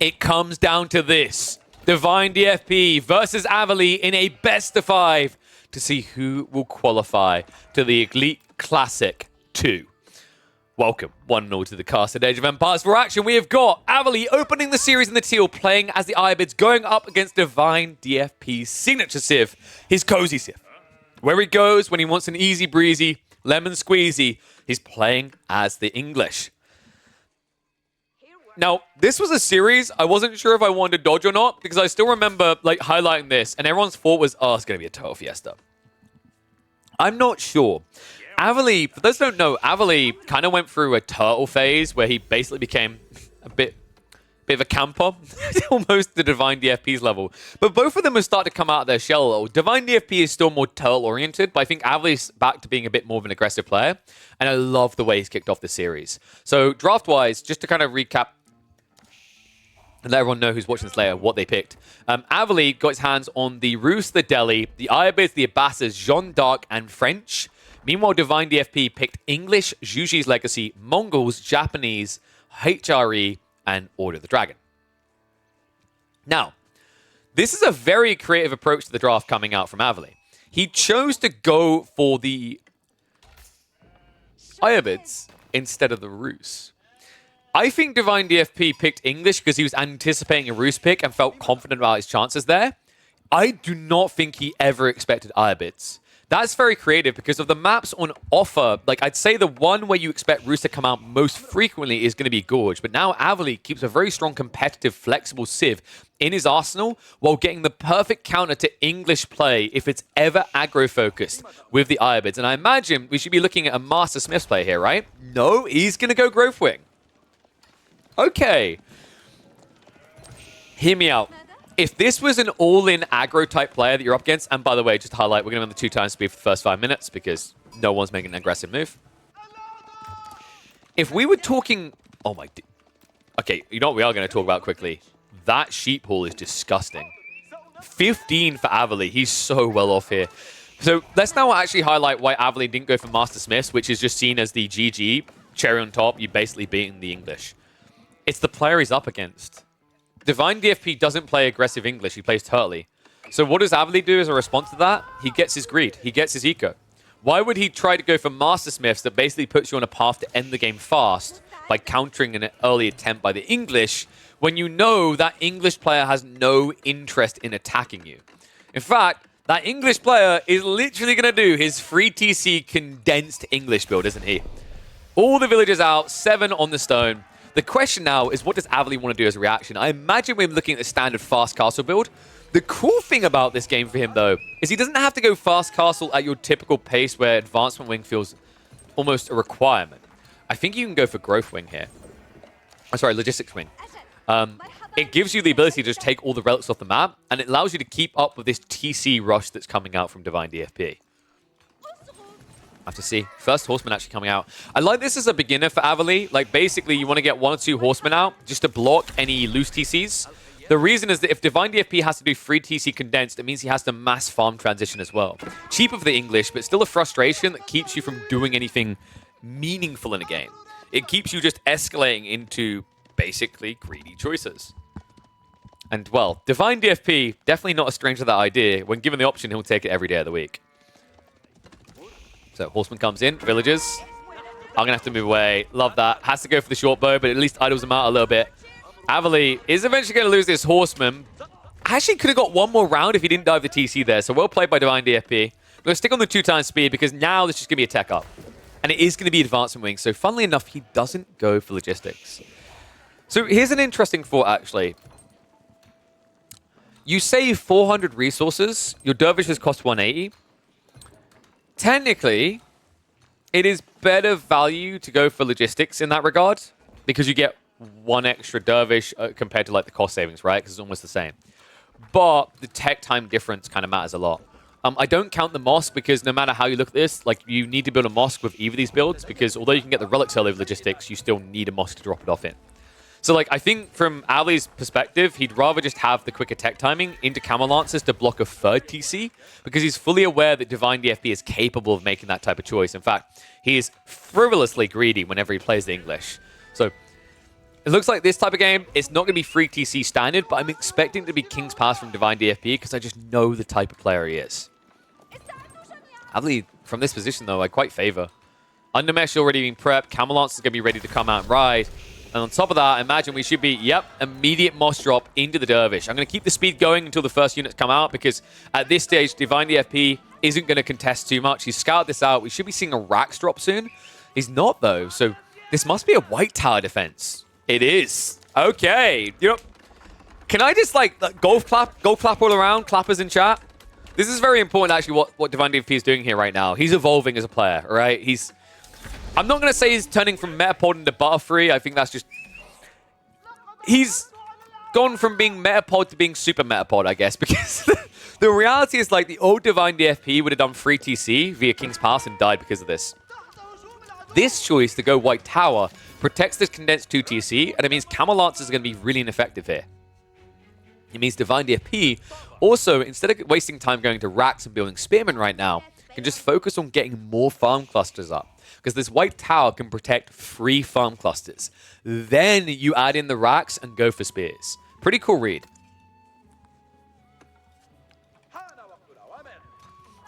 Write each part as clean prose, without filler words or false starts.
It comes down to this. DivineDFP versus Avely in a best of 5 to see who will qualify to the Elite Classic 2. Welcome, one and all, to the casted Age of Empires. For action, we have got Avely opening the series in the teal, playing as the Ayyubids, going up against DivineDFP's signature Civ, his cozy Civ. Where he goes when he wants an easy breezy, lemon squeezy, he's playing as the English. Now, this was a series I wasn't sure if I wanted to dodge or not, because I still remember like highlighting this, and everyone's thought was, oh, it's going to be a total fiesta. I'm not sure. Avely, for those who don't know, Avely kind of went through a turtle phase where he basically became a bit of a camper, almost to DivineDFP's level. But both of them have started to come out of their shell a little. DivineDFP is still more turtle-oriented, but I think Avely's back to being a bit more of an aggressive player, and I love the way he's kicked off the series. So draft-wise, just to kind of recap and let everyone know who's watching this later what they picked. Avely got his hands on the Rus, the Delhi, the Ayubids, the Abbasids, Jeanne D'Arc, and French. Meanwhile, DivineDFP picked English, Zhuge's Legacy, Mongols, Japanese, HRE, and Order of the Dragon. Now, this is a very creative approach to the draft coming out from Avely. He chose to go for the Ayyubids instead of the Rus. I think DivineDFP picked English because he was anticipating a Rus pick and felt confident about his chances there. I do not think he ever expected Ayyubids. That's very creative because of the maps on offer. Like, I'd say the one where you expect Rus to come out most frequently is going to be Gorge. But now Avely keeps a very strong, competitive, flexible Civ in his arsenal while getting the perfect counter to English play if it's ever aggro-focused with the Ayyubids. And I imagine we should be looking at a Master Smith's play here, right? No, he's going to go Growth Wing. Okay. Hear me out. If this was an all-in aggro-type player that you're up against, and by the way, just to highlight, we're going to be on the 2x speed for the first 5 minutes because no one's making an aggressive move. If we were talking... Oh my... Okay, you know what we are going to talk about quickly? That sheep haul is disgusting. 15 for Avely. He's so well off here. So let's now actually highlight why Avely didn't go for Master Smiths, which is just seen as the GG, cherry on top. You're basically beating the English. It's the player he's up against. DivineDFP doesn't play aggressive English, he plays turtly. So what does Avely do as a response to that? He gets his greed, he gets his eco. Why would he try to go for Master Smiths that basically puts you on a path to end the game fast by countering an early attempt by the English when you know that English player has no interest in attacking you? In fact, that English player is literally going to do his free TC condensed English build, isn't he? All the villagers out, 7 on the stone. The question now is, what does Avely want to do as a reaction? I imagine we're looking at the standard fast castle build. The cool thing about this game for him, though, is he doesn't have to go fast castle at your typical pace where advancement wing feels almost a requirement. I think you can go for growth wing here. Oh, sorry, logistics wing. It gives you the ability to just take all the relics off the map, and it allows you to keep up with this TC rush that's coming out from DivineDFP. I have to see. First horseman actually coming out. I like this as a beginner for Avely. Like, basically, you want to get 1 or 2 horsemen out just to block any loose TCs. The reason is that if DivineDFP has to do free TC condensed, it means he has to mass farm transition as well. Cheaper for the English, but still a frustration that keeps you from doing anything meaningful in a game. It keeps you just escalating into basically greedy choices. And, well, DivineDFP, definitely not a stranger to that idea. When given the option, he'll take it every day of the week. So, horseman comes in, villagers. I'm going to have to move away. Love that. Has to go for the short bow, but at least idles him out a little bit. Avely is eventually going to lose this horseman. Actually could have got one more round if he didn't dive the TC there. So, well played by DivineDFP. We're going to stick on the 2x speed because now this is going to be a tech up. And it is going to be advancement wing. So, funnily enough, he doesn't go for logistics. So, here's an interesting thought, actually. You save 400 resources. Your dervishes cost 180. Technically, it is better value to go for logistics in that regard because you get 1 extra dervish compared to like the cost savings, right? Because it's almost the same. But the tech time difference kind of matters a lot. I don't count the mosque because no matter how you look at this, like you need to build a mosque with either of these builds because although you can get the relics early with logistics, you still need a mosque to drop it off in. So, like, I think from Avely's perspective, he'd rather just have the quicker tech timing into Camel Lancers to block a third TC because he's fully aware that DivineDFP is capable of making that type of choice. In fact, he is frivolously greedy whenever he plays the English. So, It looks like this type of game, it's not going to be free TC standard, but I'm expecting it to be King's Pass from DivineDFP because I just know the type of player he is. Avely, from this position, though, I quite favor. Undermesh already being prepped. Camelance is going to be ready to come out and ride. And on top of that, I imagine we should be, yep, immediate moss drop into the Dervish. I'm going to keep the speed going until the first units come out because at this stage, DivineDFP isn't going to contest too much. He's scouted this out. We should be seeing a Rax drop soon. He's not, though. So this must be a white tower defense. It is. Okay. You know, can I just, like golf clap all around? Clappers in chat? This is very important, actually, what DivineDFP is doing here right now. He's evolving as a player, right? I'm not going to say he's turning from Metapod into Butterfree. I think that's just... He's gone from being Metapod to being Super Metapod, I guess, because the reality is, like, the old DivineDFP would have done free TC via King's Pass and died because of this. This choice to go White Tower protects this condensed 2 TC, and it means Camel Lancers are going to be really ineffective here. It means DivineDFP also, instead of wasting time going to Rax and building Spearmen right now, can just focus on getting more farm clusters up. Because this White Tower can protect 3 farm clusters. Then you add in the Rax and go for Spears. Pretty cool read.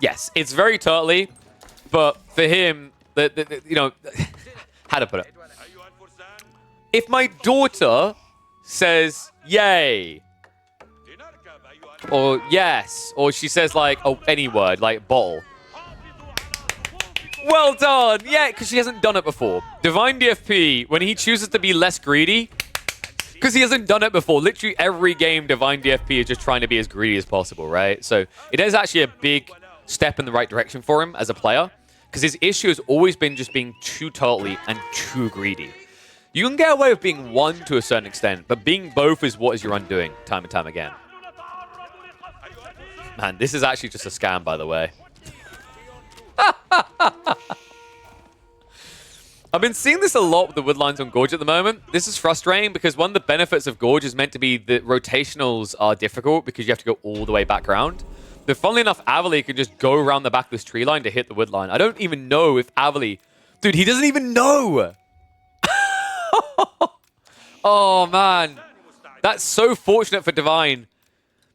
Yes, it's very turtly, but for him, you know, how to put it? If my daughter says, yay, or yes, or she says, like, oh, any word, like bottle. Well done! Yeah, because she hasn't done it before. DivineDFP, when he chooses to be less greedy, because he hasn't done it before. Literally every game, DivineDFP is just trying to be as greedy as possible, right? So it is actually a big step in the right direction for him as a player, because his issue has always been just being too turtly and too greedy. You can get away with being one to a certain extent, but being both is what is your undoing time and time again. Man, this is actually just a scam, by the way. I've been seeing this a lot with the woodlines on Gorge at the moment. This is frustrating because one of the benefits of Gorge is meant to be that rotationals are difficult because you have to go all the way back around. But funnily enough, Avely can just go around the back of this tree line to hit the woodline. I don't even know if Avely... Dude, he doesn't even know! Oh, man. That's so fortunate for Divine.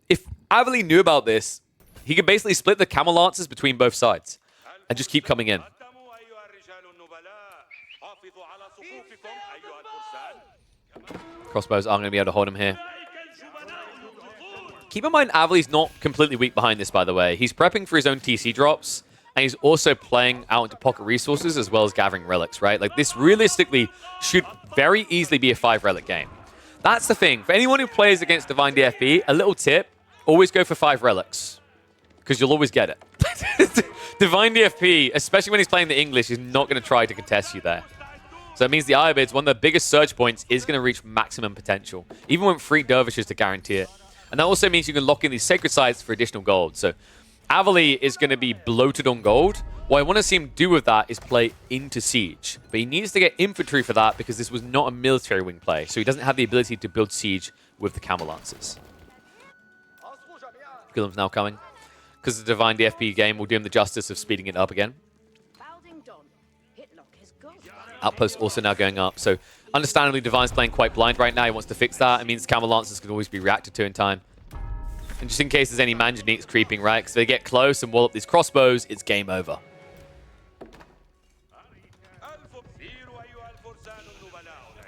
If Avely knew about this, he could basically split the Camel Lancers between both sides and just keep coming in. Crossbows aren't going to be able to hold him here. Keep in mind, Avely's not completely weak behind this, by the way. He's prepping for his own TC drops, and he's also playing out into pocket resources as well as gathering relics, right? Like, this realistically should very easily be a 5-relic game. That's the thing. For anyone who plays against DivineDFP, a little tip, always go for 5 relics, because you'll always get it. DivineDFP, especially when he's playing the English, is not going to try to contest you there. So that means the Ayyubids, one of the biggest surge points, is going to reach maximum potential, even with 3 dervishes to guarantee it. And that also means you can lock in these sacred sites for additional gold. So Avely is going to be bloated on gold. What I want to see him do with that is play into siege. But he needs to get infantry for that because this was not a military wing play. So he doesn't have the ability to build siege with the Camel Lancers. Guillem's now coming. Because the DivineDFP game will do him the justice of speeding it up again. Outpost also now going up. So understandably, Divine's playing quite blind right now. He wants to fix that. It means Camel Lancers can always be reacted to in time. And just in case there's any Manjaniques creeping, right? Because they get close and wall up these crossbows, it's game over.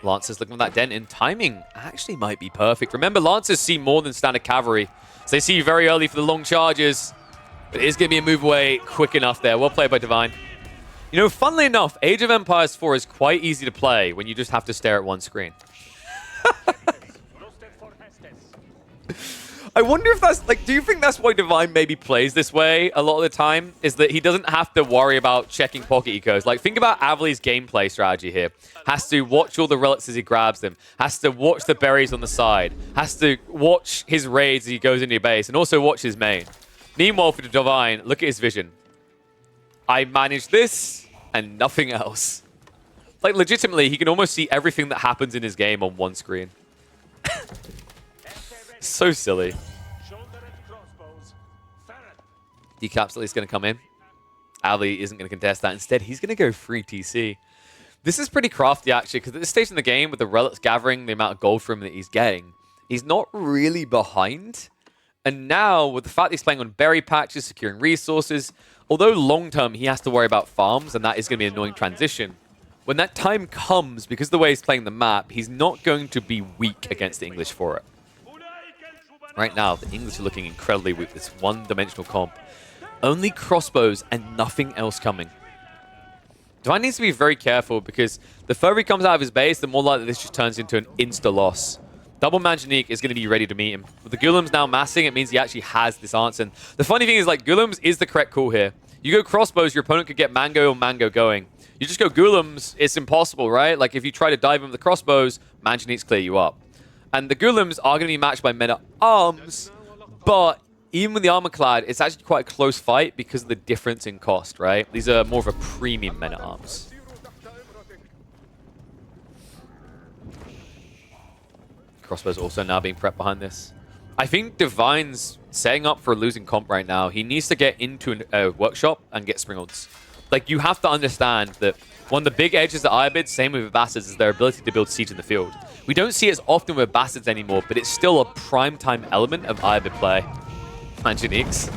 Lancers looking for that dent in. Timing actually might be perfect. Remember, Lancers see more than standard cavalry. So they see you very early for the long charges. But it is going to be a move away quick enough there. Well played by Divine. You know, funnily enough, Age of Empires 4 is quite easy to play when you just have to stare at one screen. I wonder if that's, like, do you think that's why Divine maybe plays this way a lot of the time? Is that he doesn't have to worry about checking pocket ecos. Like, think about Avely's gameplay strategy here. Has to watch all the relics as he grabs them. Has to watch the berries on the side. Has to watch his raids as he goes into your base. And also watch his main. Meanwhile, for the Divine, look at his vision. I manage this and nothing else. Like, legitimately, he can almost see everything that happens in his game on one screen. So silly. Decap's at least going to come in. Avely isn't going to contest that. Instead, he's going to go free TC. This is pretty crafty, actually, because at this stage in the game, with the relics gathering, the amount of gold from that he's getting, he's not really behind. And now, with the fact that he's playing on berry patches, securing resources, although long-term he has to worry about farms, and that is going to be an annoying transition, when that time comes, because of the way he's playing the map, he's not going to be weak against the English for it. Right now, the English are looking incredibly weak. This one-dimensional comp. Only crossbows and nothing else coming. Divine needs to be very careful because the further he comes out of his base, the more likely this just turns into an insta-loss. Double Manjanique is going to be ready to meet him. With the Ghulams now massing, it means he actually has this answer. And the funny thing is, like, Ghulams is the correct call here. You go crossbows, your opponent could get Mango or Mango going. You just go Ghulams, it's impossible, right? Like, if you try to dive in with the crossbows, Manjaniques clear you up. And the Ghulams are going to be matched by men-at-arms, but even with the armor-clad, it's actually quite a close fight because of the difference in cost, right? These are more of a premium men-at-arms. Crossbows also now being prepped behind this. I think Divine's setting up for a losing comp right now. He needs to get into a workshop and get Springolds. Like, you have to understand that one of the big edges at Ayyubid, same with Abbasids, is their ability to build siege in the field. We don't see it as often with Abbasids anymore, but it's still a prime-time element of Ayyubid play. Manjaniques.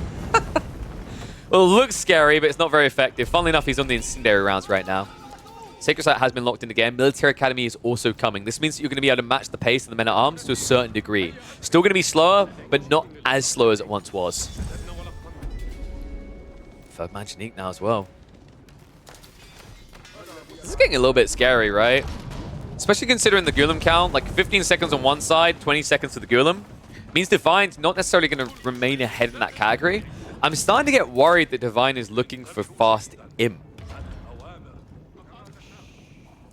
Well, it looks scary, but it's not very effective. Funnily enough, he's on the incendiary rounds right now. Sacred Site has been locked in again. Military Academy is also coming. This means that you're going to be able to match the pace of the men-at-arms to a certain degree. Still going to be slower, but not as slow as it once was. Third Manjanique now as well. This is getting a little bit scary, right? Especially considering the Ghulam count. Like 15 seconds on one side, 20 seconds to the Ghulam. Means Divine's not necessarily going to remain ahead in that category. I'm starting to get worried that Divine is looking for fast imp.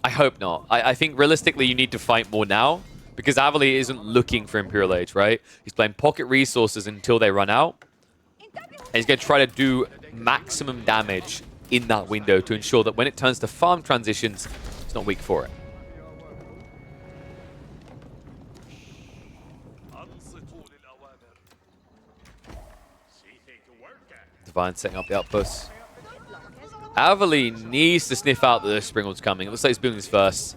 I hope not. I think realistically you need to fight more now because Avely isn't looking for Imperial Age, right? He's playing pocket resources until they run out. And he's going to try to do maximum damage in that window to ensure that when it turns to farm transitions, it's not weak for it. Divine setting up the outpost. Avely needs to sniff out that the Springald's coming. It looks like he's building this first.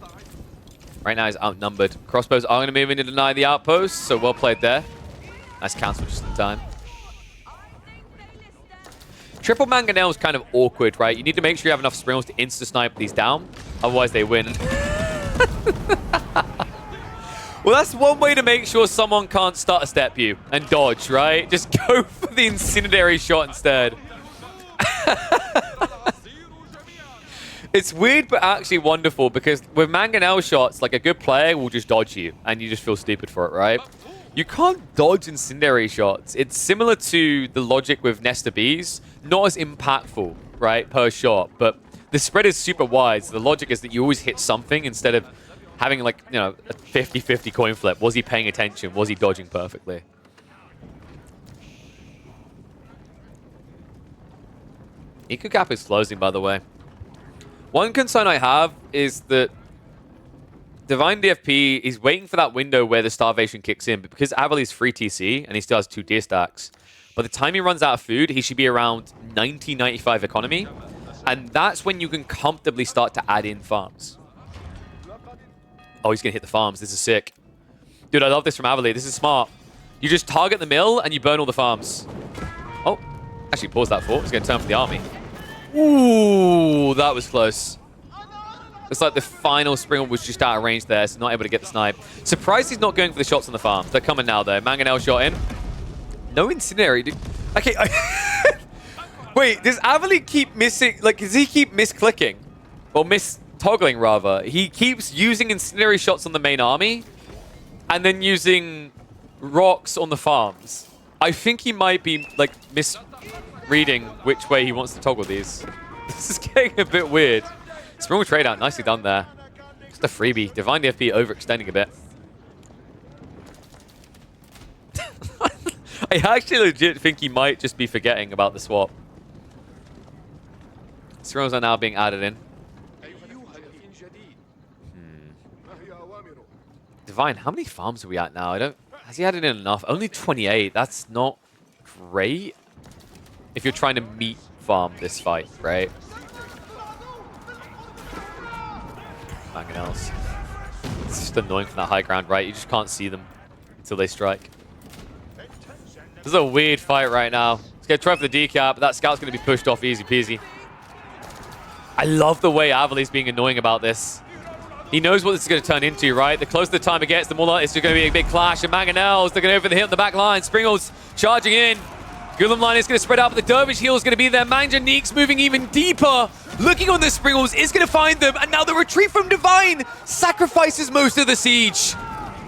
Right now he's outnumbered. Crossbows are going to move in to deny the outpost, so well played there. Nice cancel just in time. Triple Mangonel is kind of awkward, right? You need to make sure you have enough Springolds to insta-snipe these down. Otherwise they win. Well, that's one way to make sure someone can't start a step you and dodge, right? Just go for the incendiary shot instead. It's weird, but actually wonderful, because with Mangonel shots, like a good player will just dodge you, and you just feel stupid for it, right? You can't dodge incendiary shots. It's similar to the logic with Nesta Bees, not as impactful, right, per shot, but the spread is super wide, so the logic is that you always hit something instead of having, like, you know, a 50-50 coin flip. Was he paying attention? Was he dodging perfectly? Eco Gap is closing, by the way. One concern I have is that DivineDFP is waiting for that window where the starvation kicks in, but because Avely's free TC and he still has 2 deer stacks, by the time he runs out of food, he should be around 90-95 economy, and that's when you can comfortably start to add in farms. Oh, he's going to hit the farms. This is sick. Dude, I love this from Avely. This is smart. You just target the mill and you burn all the farms. Oh, actually pause that thought. He's going to turn for the army. Ooh, that was close. Looks like the final Springald was just out of range there, so not able to get the snipe. Surprised he's not going for the shots on the farm. They're coming now, though. Mangonel shot in. No incendiary, dude. Okay, wait, does Avely keep missing... Like, does he keep misclicking? Or mistoggling, rather. He keeps using incendiary shots on the main army, and then using rocks on the farms. I think he might be, like, misreading which way he wants to toggle these. This is getting a bit weird. Springald trade out. Nicely done there. Just a freebie. DivineDFP overextending a bit. I actually legit think he might just be forgetting about the swap. Springolds are now being added in. Divine, how many farms are we at now? Has he added in enough? Only 28. That's not great if you're trying to meet farm this fight, right? Mangonels. It's just annoying from that high ground, right? You just can't see them until they strike. This is a weird fight right now. Let's get try for the decap, but that scout's going to be pushed off easy peasy. I love the way Avely's being annoying about this. He knows what this is going to turn into, right? The closer the time it gets, the more likely it's going to be a big clash. And Mangonels, they're going to go for the hit on the back line. Springles charging in. Gulam line is going to spread out, but the Dervish heal is going to be there. Manjanique's moving even deeper. Looking on the Springles, is going to find them. And now the retreat from Divine sacrifices most of the siege.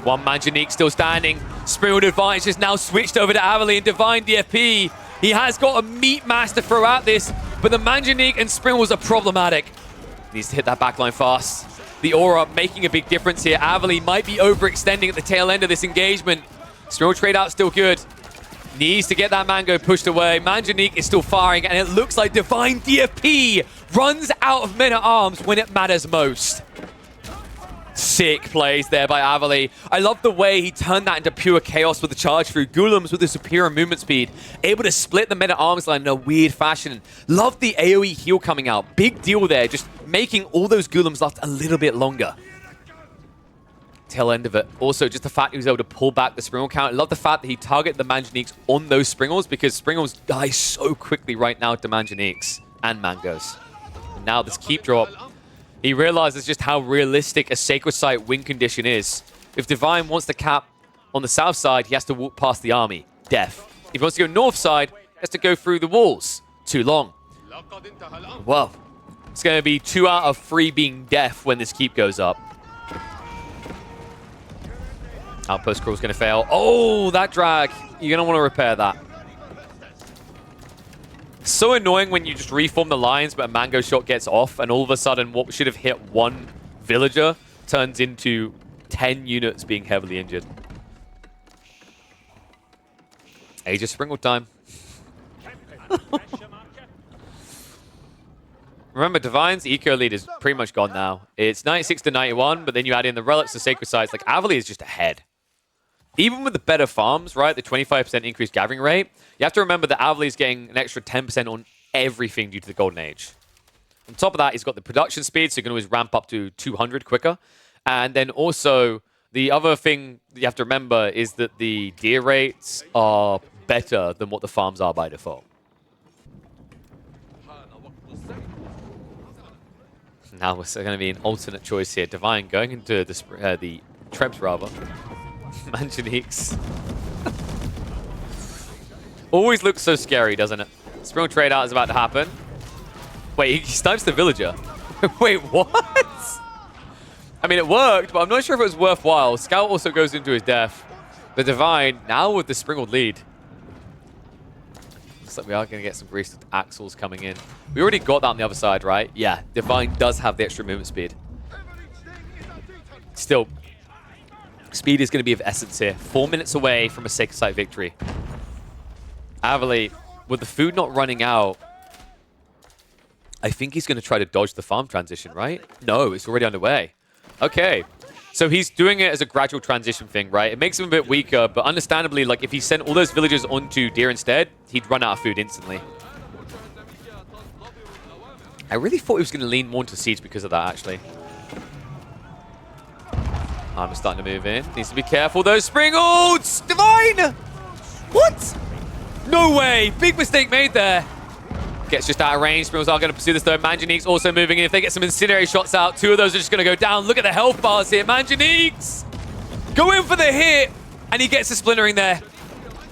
One Manjanique still standing. Springle advantage has now switched over to Avely and DivineDFP. He has got a meat mass to throw at this, but the Manjanique and Springles are problematic. Needs to hit that backline fast. The aura making a big difference here. Avely might be overextending at the tail end of this engagement. Springle trade out still good. Needs to get that Mango pushed away. Manjanique is still firing, and it looks like DivineDFP runs out of men-at-arms when it matters most. Sick plays there by Avely. I love the way he turned that into pure chaos with the charge through. Gulams with the superior movement speed, able to split the men-at-arms line in a weird fashion. Love the AoE heal coming out. Big deal there, just making all those Gulams last a little bit longer. Tail end of it. Also, just the fact he was able to pull back the Springle count. I love the fact that he targeted the Manjaniques on those Springles, because Springles die so quickly right now to Manjaniques and Mangos. And now this keep drop. He realizes just how realistic a Sacred Site win condition is. If Divine wants to cap on the south side, he has to walk past the army. Death. If he wants to go north side, he has to go through the walls. Too long. Well, it's going to be 2 out of 3 being death when this keep goes up. Outpost crawl's going to fail. Oh, that drag. You're going to want to repair that. So annoying when you just reform the lines, but a Mango shot gets off, and all of a sudden what should have hit 1 villager turns into 10 units being heavily injured. Age of Springle time. Remember, Divine's eco lead is pretty much gone now. It's 96 to 91, but then you add in the relics and sacred sites. Like, Avely is just ahead. Even with the better farms, right, the 25% increased gathering rate, you have to remember that Avely is getting an extra 10% on everything due to the Golden Age. On top of that, he's got the production speed, so you can always ramp up to 200 quicker. And then also, the other thing that you have to remember is that the deer rates are better than what the farms are by default. Now it's going to be an alternate choice here. Divine going into the Trebs, rather. Manjaniques. Always looks so scary, doesn't it? Springle trade out is about to happen. Wait, he snipes the villager. Wait, what? I mean, it worked, but I'm not sure if it was worthwhile. Scout also goes into his death. The Divine, now with the Springled lead. Looks like we are going to get some greased axles coming in. We already got that on the other side, right? Yeah, Divine does have the extra movement speed. Still, speed is going to be of essence here. 4 minutes away from a Sacred Site victory. Avely, with the food not running out, I think he's going to try to dodge the farm transition, right? No, it's already underway. Okay. So he's doing it as a gradual transition thing, right? It makes him a bit weaker, but understandably, like, if he sent all those villagers onto deer instead, he'd run out of food instantly. I really thought he was going to lean more into siege because of that, actually. I'm starting to move in. Needs to be careful. Those Springles! Divine! What? No way! Big mistake made there. Gets just out of range. Springles are going to pursue this, though. Manjanique's also moving in. If they get some incendiary shots out, 2 of those are just going to go down. Look at the health bars here. Manjanique's go in for the hit, and he gets a splintering there.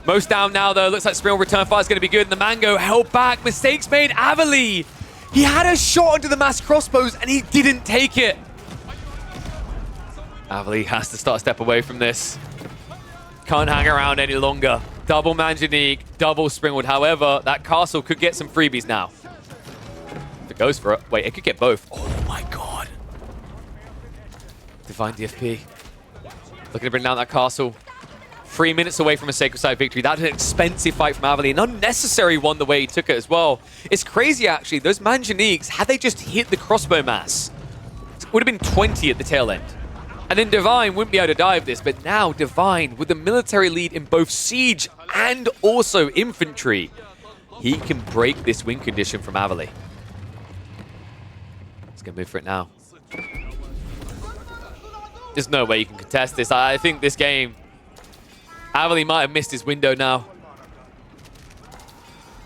Most down now, though. Looks like Springle return fire is going to be good, and the Mango held back. Mistakes made. Avely, he had a shot into the mass crossbows, and he didn't take it. Avely has to start a step away from this. Can't hang around any longer. Double Manjanique, double Springwood. However, that castle could get some freebies now. If it goes for it. Wait, it could get both. Oh my god. DivineDFP. Looking to bring down that castle. 3 minutes away from a Sacred Site victory. That's an expensive fight from Avely. An unnecessary one the way he took it as well. It's crazy, actually. Those Manjaniques, had they just hit the crossbow mass, it would have been 20 at the tail end. And then Divine wouldn't be able to dive this, but now Divine, with the military lead in both siege and also infantry, he can break this win condition from Avely. He's going to move for it now. There's no way you can contest this. I think this game, Avely might have missed his window now.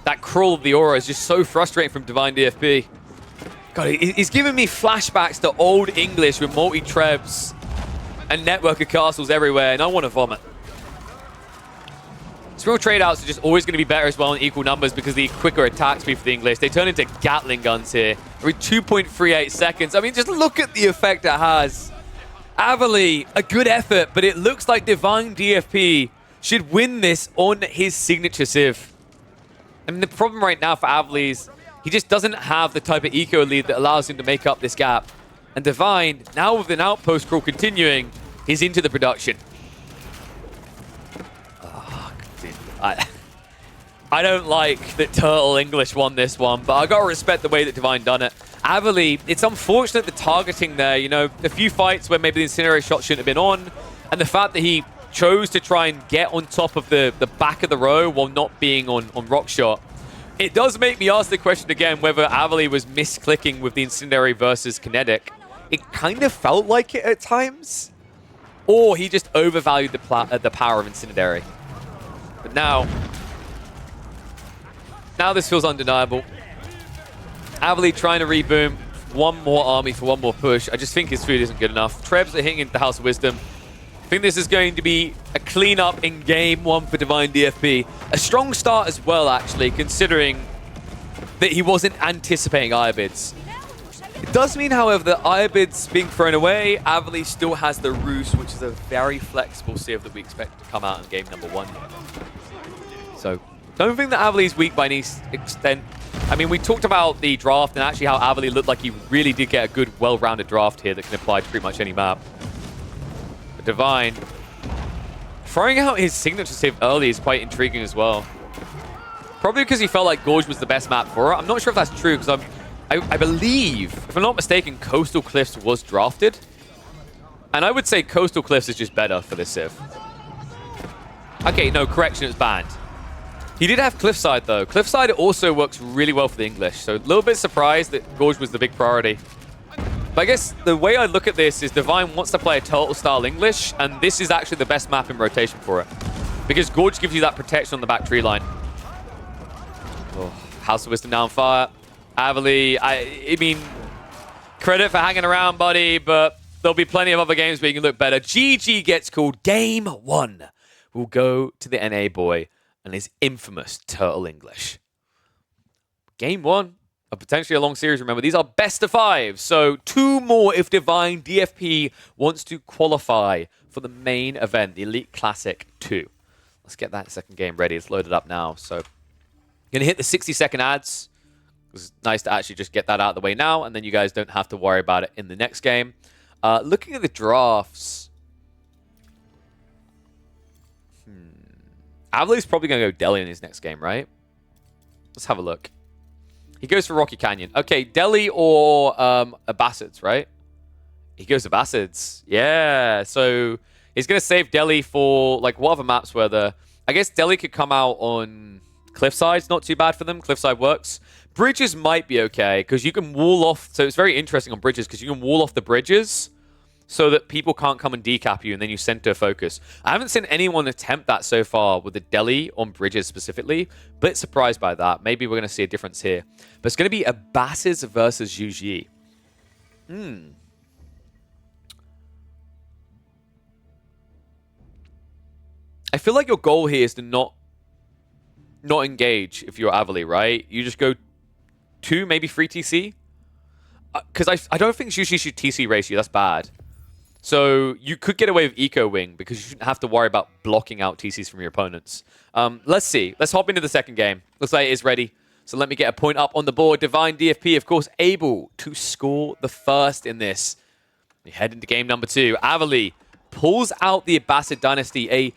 That crawl of the aura is just so frustrating from DivineDFP. God, he's giving me flashbacks to old English with multi-trebs and network of castles everywhere, and I want to vomit. Real trade-outs are just always going to be better as well in equal numbers because the quicker attack speed for the English. They turn into Gatling guns here. Every 2.38 seconds. I mean, just look at the effect it has. Avely, a good effort, but it looks like DivineDFP should win this on his signature civ. I mean, the problem right now for Avely is he just doesn't have the type of eco lead that allows him to make up this gap. And Divine, now with an outpost crawl continuing, is into the production. I don't like that Turtle English won this one, but I gotta respect the way that Divine done it. Avely, it's unfortunate the targeting there, you know, a few fights where maybe the incendiary shot shouldn't have been on, and the fact that he chose to try and get on top of the back of the row while not being on rock shot. It does make me ask the question again whether Avely was misclicking with the incendiary versus kinetic. It kind of felt like it at times, or he just overvalued the power of incendiary. But now this feels undeniable. Avely trying to reboom one more army for one more push. I just think his food isn't good enough. Trebs are hitting into the House of Wisdom. I think this is going to be a cleanup in game one for DivineDFP. A strong start as well, actually, considering that he wasn't anticipating Ayyubids. It does mean, however, that Ayyubids being thrown away, Avely still has the Roost, which is a very flexible civ that we expect to come out in game number one. So, don't think that Avely is weak by any extent. I mean, we talked about the draft and actually how Avely looked like he really did get a good, well-rounded draft here that can apply to pretty much any map. But Divine, throwing out his signature civ early is quite intriguing as well. Probably because he felt like Gorge was the best map for it. I'm not sure if that's true because I believe, if I'm not mistaken, Coastal Cliffs was drafted. And I would say Coastal Cliffs is just better for this civ. Okay, no, correction, it's banned. He did have Cliffside, though. Cliffside also works really well for the English, so a little bit surprised that Gorge was the big priority. But I guess the way I look at this is Divine wants to play a Turtle-style English, and this is actually the best map in rotation for it. Because Gorge gives you that protection on the back tree line. Oh, House of Wisdom now on fire. Avely, I mean, credit for hanging around, buddy, but there'll be plenty of other games where you can look better. GG gets called game one. We'll go to the NA boy and his infamous Turtle English. Game one of potentially a long series. Remember, these are best of five, so 2 more if DivineDFP wants to qualify for the main event, the Elite Classic 2. Let's get that second game ready. It's loaded up now. So, going to hit the 60-second ads. It's nice to actually just get that out of the way now, and then you guys don't have to worry about it in the next game. Looking at the drafts, Avely's probably going to go Delhi in his next game, right? Let's have a look. He goes for Rocky Canyon. Okay, Delhi or Abbasids, right? He goes Abbasids. Yeah, so he's going to save Delhi for, like, what other maps were there? I guess Delhi could come out on Cliffside. It's not too bad for them. Cliffside works. Bridges might be okay, because you can wall off... So it's very interesting on bridges, because you can wall off the bridges so that people can't come and decap you, and then you center focus. I haven't seen anyone attempt that so far with the Delhi on bridges specifically. Bit surprised by that. Maybe we're going to see a difference here. But it's going to be Abbasid versus Zhuge. I feel like your goal here is to not engage if you're Avely, right? You just go 2, maybe 3 TC. Because I don't think Zhuge should TC race you. That's bad. So you could get away with Eco Wing because you shouldn't have to worry about blocking out TCs from your opponents. Let's see. Let's hop into the second game. Looks like it is ready. So let me get a point up on the board. DivineDFP, of course, able to score the first in this. We head into game number 2. Avely pulls out the Abbasid dynasty. A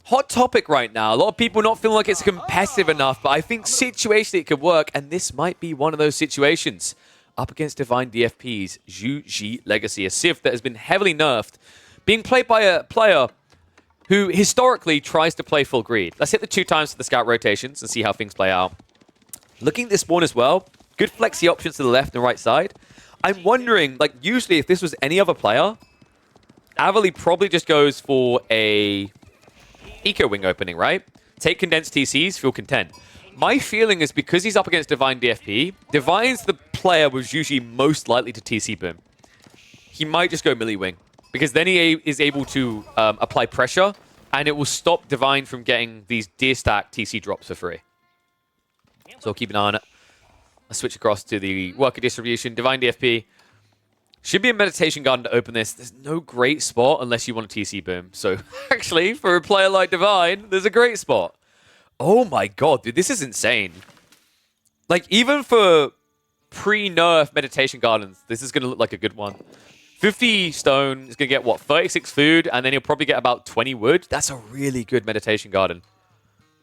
hot topic right now. A lot of people not feeling like it's competitive enough, but I think situationally it could work, and this might be one of those situations. Up against DivineDFP's Zhuge Legacy, a civ that has been heavily nerfed, being played by a player who historically tries to play full greed. Let's hit the 2 times for the scout rotations and see how things play out. Looking at this spawn as well, good flexy options to the left and right side. I'm wondering, like, usually if this was any other player, Avely probably just goes for a Eco Wing opening, right? Take condensed TCs, feel content. My feeling is because he's up against DivineDFP, Divine's the player was usually most likely to TC boom. He might just go melee wing, because then he is able to apply pressure, and it will stop Divine from getting these deer stack TC drops for free. So I'll keep an eye on it. I'll switch across to the worker distribution. DivineDFP should be a meditation garden to open this. There's no great spot unless you want a TC boom. So actually, for a player like Divine, there's a great spot. Oh my god, dude, this is insane. Like, even for pre-nerf meditation gardens, this is going to look like a good one. 50 stone is going to get, what, 36 food, and then he'll probably get about 20 wood. That's a really good meditation garden.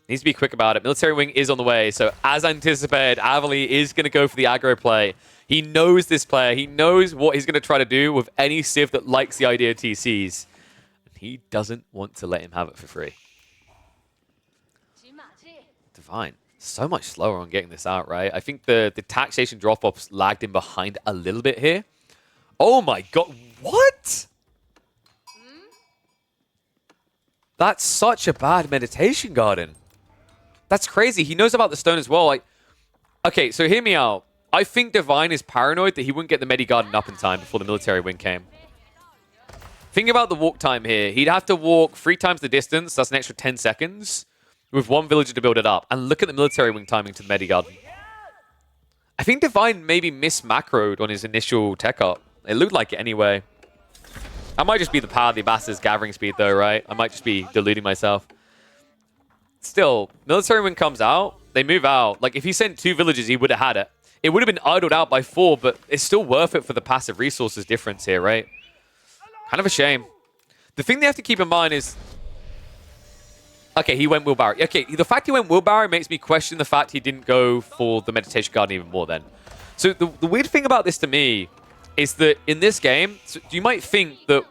Needs to be quick about it. Military Wing is on the way, so as anticipated, Avely is going to go for the aggro play. He knows this player. He knows what he's going to try to do with any Civ that likes the idea of TCs. And he doesn't want to let him have it for free. Divine. So much slower on getting this out, right? I think the taxation drop-offs lagged him behind a little bit here. Oh my god. What? That's such a bad meditation garden. That's crazy. He knows about the stone as well. Like, okay, so hear me out. I think Divine is paranoid that he wouldn't get the Medi Garden up in time before the Military Wing came. Think about the walk time here. He'd have to walk 3 times the distance. That's an extra 10 seconds with 1 villager to build it up. And look at the Military Wing timing to the Medi Garden. I think Divine maybe mis-macroed on his initial tech up. It looked like it anyway. That might just be the power of the Abbassid's gathering speed though, right? I might just be deluding myself. Still, Military Wing comes out. They move out. Like, if he sent 2 villagers, he would have had it. It would have been idled out by 4, but it's still worth it for the passive resources difference here, right? Kind of a shame. The thing they have to keep in mind is... Okay, he went wheelbarrow. Okay, the fact he went wheelbarrow makes me question the fact he didn't go for the meditation garden even more then. So the weird thing about this to me is that in this game, so you might think that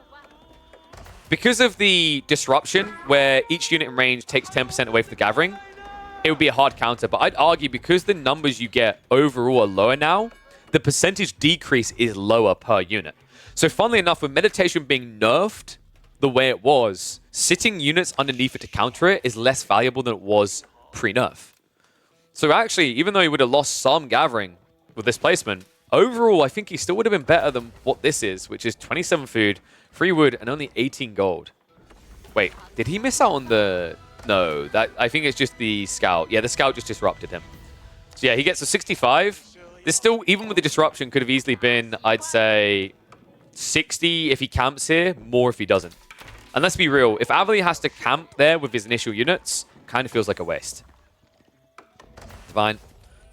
because of the disruption where each unit in range takes 10% away from the gathering, it would be a hard counter. But I'd argue because the numbers you get overall are lower now, the percentage decrease is lower per unit. So funnily enough, with meditation being nerfed the way it was, sitting units underneath it to counter it is less valuable than it was pre-nerf. So actually, even though he would have lost some gathering with this placement, overall, I think he still would have been better than what this is, which is 27 food, 3 wood, and only 18 gold. Wait, did he miss out on the... No, that I think it's just the scout. Yeah, the scout just disrupted him. So yeah, he gets a 65. This still, even with the disruption, could have easily been, I'd say, 60 if he camps here, more if he doesn't. And let's be real, if Avely has to camp there with his initial units, kind of feels like a waste. Divine.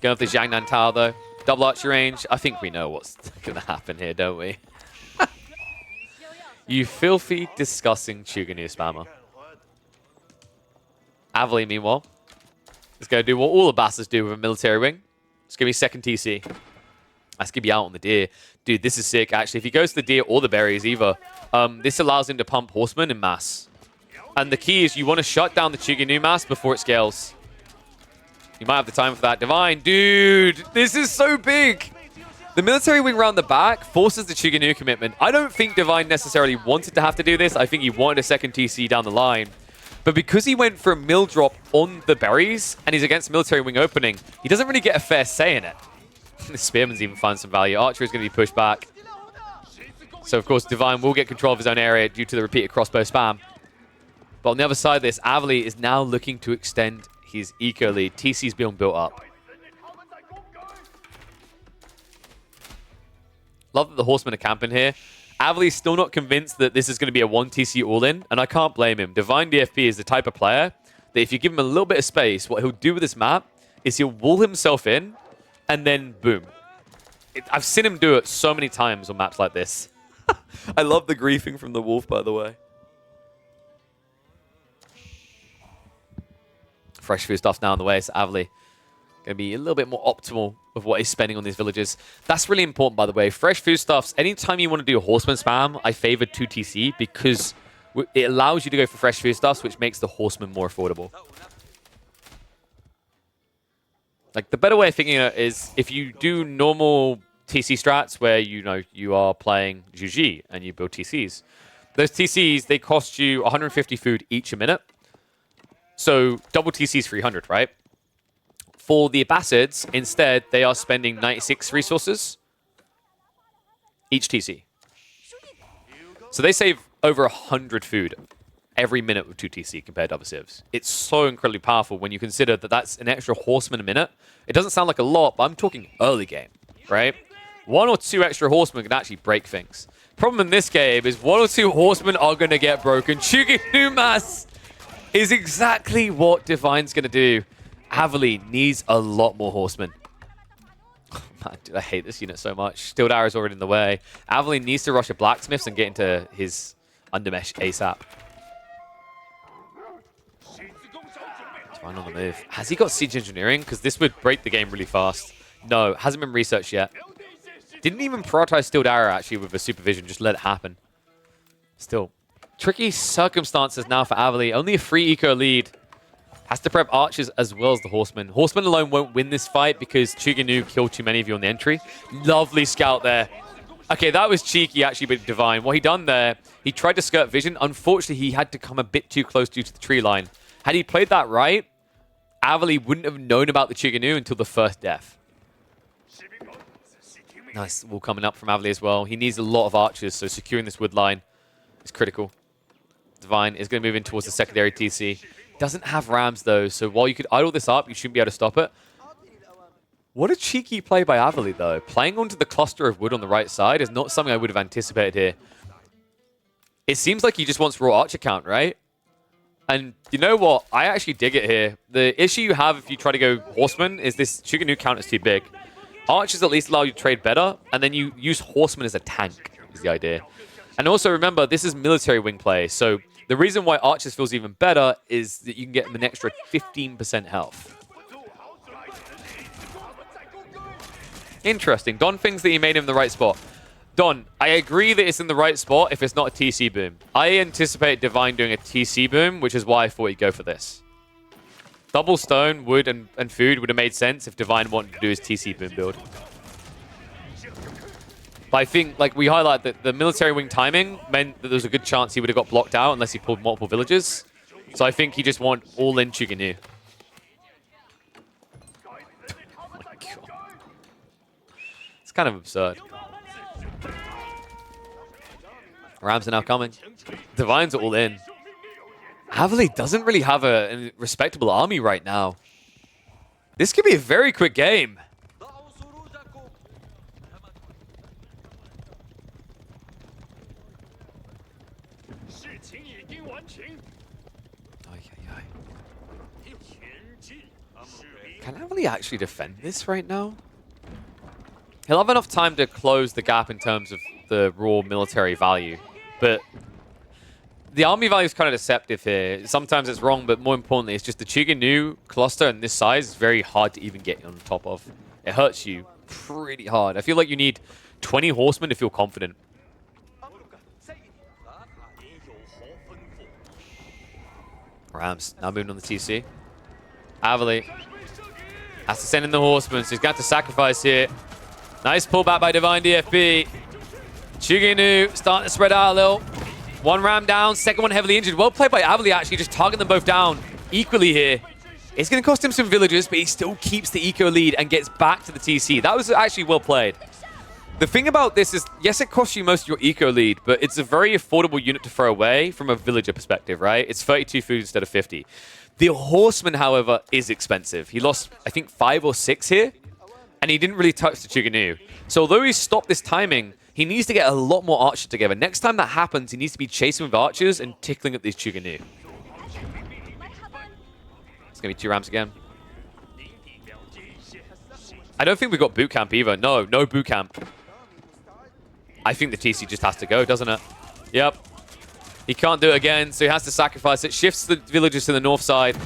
Going off the Jeanne D'Arc though. Double archery range. I think we know what's going to happen here, don't we? You filthy, disgusting Chuganu spammer. Avely, meanwhile, is going to do what all the Abbassids do with a military wing. It's going to be second TC. That's going to be out on the deer. Dude, this is sick, actually. If he goes to the deer or the berries, either, this allows him to pump horsemen in mass. And the key is you want to shut down the Chuganu mass before it scales. You might have the time for that. Divine, dude, this is so big. The military wing round the back forces the Chuganu commitment. I don't think Divine necessarily wanted to have to do this. I think he wanted a second TC down the line. But because he went for a mill drop on the berries and he's against military wing opening, he doesn't really get a fair say in it. The Spearman's even find some value. Archer is going to be pushed back. So, of course, Divine will get control of his own area due to the repeated crossbow spam. But on the other side of this, Avely is now looking to extend his eco lead. TC's being built up. Love that the horsemen are camping here. Avely's still not convinced that this is going to be a 1 TC all-in, and I can't blame him. DivineDFP is the type of player that if you give him a little bit of space, what he'll do with this map is he'll wall himself in, and then boom. I've seen him do it so many times on maps like this. I love the griefing from the wolf, by the way. Fresh food stuff's now on the way, so Avely going to be a little bit more optimal with what he's spending on these villages. That's really important, by the way. Fresh foodstuffs, anytime you want to do a horseman spam, I favor 2 TC because it allows you to go for fresh foodstuffs, which makes the horseman more affordable. Like, the better way of thinking it is if you do normal TC strats where, you know, you are playing Zhuge and you build TCs, Those TCs, they cost you 150 food each a minute. So double TC is 300, right? For the Abbasids, instead, they are spending 96 resources each TC. So they save over 100 food every minute with 2 TC compared to other civs. It's so incredibly powerful when you consider that that's an extra horseman a minute. It doesn't sound like a lot, but I'm talking early game, right? 1 or 2 extra horsemen can actually break things. Problem in this game is 1 or 2 horsemen are going to get broken. Zhuge Numas is exactly what Divine's going to do. Avely needs a lot more horsemen. Oh, man, dude, I hate this unit so much. Steel Arrow is already in the way. Avely needs to rush a blacksmiths and get into his undermesh ASAP. Divine on the move. Has he got siege engineering? Because this would break the game really fast. No, hasn't been researched yet. Didn't even prioritize Steel Arrow actually with the supervision. Just let it happen. Still, tricky circumstances now for Avely. Only a free eco lead. Has to prep archers as well as the horsemen. Horsemen alone won't win this fight because Zhuge killed too many of you on the entry. Lovely scout there. Okay, that was cheeky actually, but Divine. What he done there, he tried to skirt vision. Unfortunately, he had to come a bit too close due to the tree line. Had he played that right, Avely wouldn't have known about the Zhuge until the first death. Nice wall coming up from Avely as well. He needs a lot of archers, so securing this wood line is critical. Divine is going to move in towards the secondary TC. Doesn't have rams though, so while you could idle this up, you shouldn't be able to stop it. What a cheeky play by Avely though. Playing onto the cluster of wood on the right side is not something I would have anticipated here. It seems like he just wants raw archer count, right? And you know what? I actually dig it here. The issue you have if you try to go horseman is this Zhuge count is too big. Archers at least allow you to trade better, and then you use horsemen as a tank, is the idea. And also remember, this is military wing play, so the reason why archers feels even better is that you can get them an extra 15% health. Interesting. Don thinks that he made him in the right spot. Don, I agree that it's in the right spot if it's not a TC boom. I anticipate Divine doing a TC boom, which is why I thought he'd go for this. Double stone, wood, and food would have made sense if Divine wanted to do his TC boom build. But I think, like we highlight, that the military wing timing meant that there was a good chance he would have got blocked out unless he pulled multiple villages. So I think he just want all-in Zhuge. Oh my god. It's kind of absurd. Rams are now coming. Divines are all in. Avely doesn't really have a respectable army right now. This could be a very quick game. Can Avely actually defend this right now? He'll have enough time to close the gap in terms of the raw military value, but the army value is kind of deceptive here. Sometimes it's wrong, but more importantly, it's just the Zhuge cluster in this size is very hard to even get on top of. It hurts you pretty hard. I feel like you need 20 horsemen to feel confident. Rams now moving on the TC. Avely has to send in the horsemen, so he's got to sacrifice here. Nice pullback by DivineDFP. Zhuge starting to spread out a little. One ram down, second one heavily injured. Well played by Avely, actually, just targeting them both down equally here. It's going to cost him some villagers, but he still keeps the eco lead and gets back to the TC. That was actually well played. The thing about this is, yes, it costs you most of your eco lead, but it's a very affordable unit to throw away from a villager perspective, right? It's 32 food instead of 50. The horseman, however, is expensive. He lost, I think, 5 or 6 here, and he didn't really touch the Zhuge. So although he stopped this timing, he needs to get a lot more archers together. Next time that happens, he needs to be chasing with archers and tickling up these Zhuge. It's going to be 2 rams again. I don't think we got boot camp either. No boot camp. I think the TC just has to go, doesn't it? Yep. He can't do it again, so he has to sacrifice it. Shifts the villagers to the north side.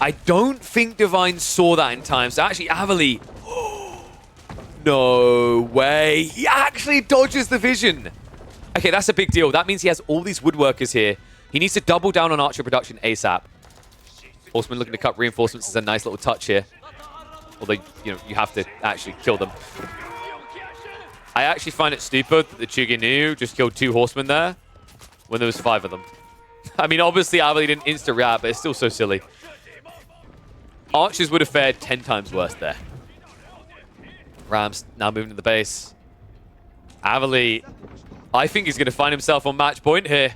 I don't think Divine saw that in time. So actually, Avely... No way. He actually dodges the vision. Okay, that's a big deal. That means he has all these woodworkers here. He needs to double down on archer production ASAP. Horseman looking to cut reinforcements is a nice little touch here. Although, you know, you have to actually kill them. I actually find it stupid that the Zhuge just killed 2 horsemen there when there was 5 of them. I mean, obviously, Avely didn't insta-react, but it's still so silly. Archers would have fared 10 times worse there. Rams now moving to the base. Avely, I think he's going to find himself on match point here.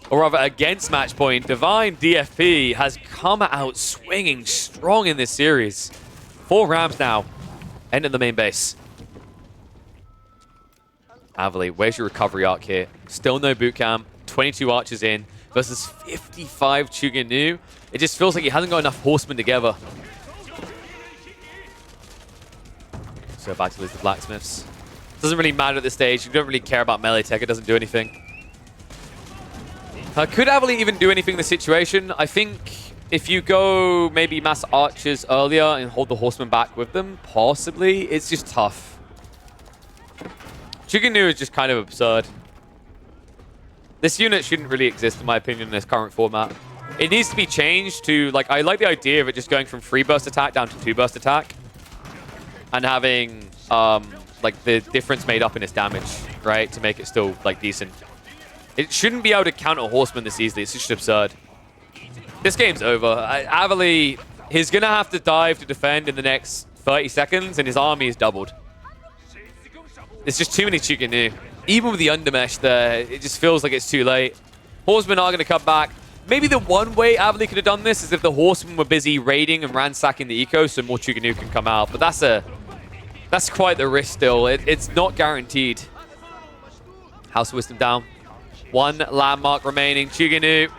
Or rather, against match point. DivineDFP has come out swinging strong in this series. 4 Rams now. End of the main base. Avely, where's your recovery arc here? Still no boot camp. 22 archers in versus 55 Zhuge. It just feels like he hasn't got enough horsemen together. So back to lose the blacksmiths. Doesn't really matter at this stage. You don't really care about melee tech. It doesn't do anything. Could Avely even do anything in the situation? I think if you go maybe mass archers earlier and hold the horsemen back with them, possibly. It's just tough. Zhuge is just kind of absurd. This unit shouldn't really exist, in my opinion, in this current format. It needs to be changed to, like, I like the idea of it just going from 3 burst attack down to 2 burst attack. And having, like, the difference made up in its damage, right? To make it still, like, decent. It shouldn't be able to counter horsemen this easily. It's just absurd. This game's over. Avely, he's going to have to dive to defend in the next 30 seconds, and his army is doubled. It's just too many Zhuge. Even with the undermesh there, it just feels like it's too late. Horsemen are going to come back. Maybe the one way Avely could have done this is if the horsemen were busy raiding and ransacking the eco, so more Zhuge can come out. But that's quite the risk still. It's not guaranteed. House of Wisdom down. 1 landmark remaining. Zhuge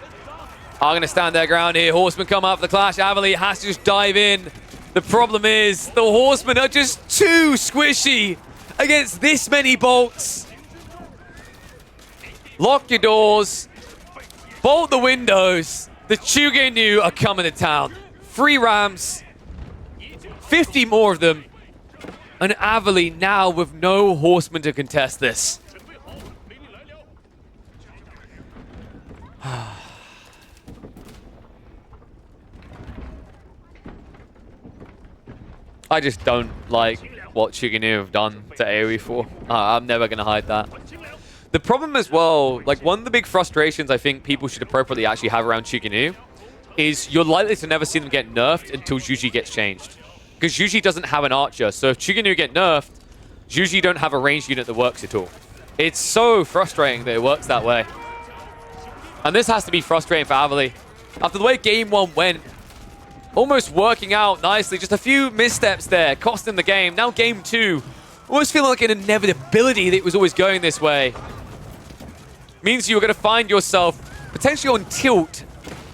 are going to stand their ground here. Horsemen come up for the clash. Avely has to just dive in. The problem is the horsemen are just too squishy against this many bolts. Lock your doors. Bolt the windows. The Zhuge are coming to town. 3 Rams. 50 more of them. And Avely now with no horsemen to contest this. I just don't like what Zhuge have done to AoE 4. I'm never going to hide that. The problem as well, like one of the big frustrations I think people should appropriately actually have around Zhuge is you're likely to never see them get nerfed until Zhuge gets changed. Because Zhuge doesn't have an archer, so if Zhuge get nerfed, Zhuge don't have a ranged unit that works at all. It's so frustrating that it works that way. And this has to be frustrating for Avely. After the way Game 1 went, almost working out nicely, just a few missteps there, costing the game. Now Game 2, almost feeling like an inevitability that it was always going this way. Means you're going to find yourself potentially on tilt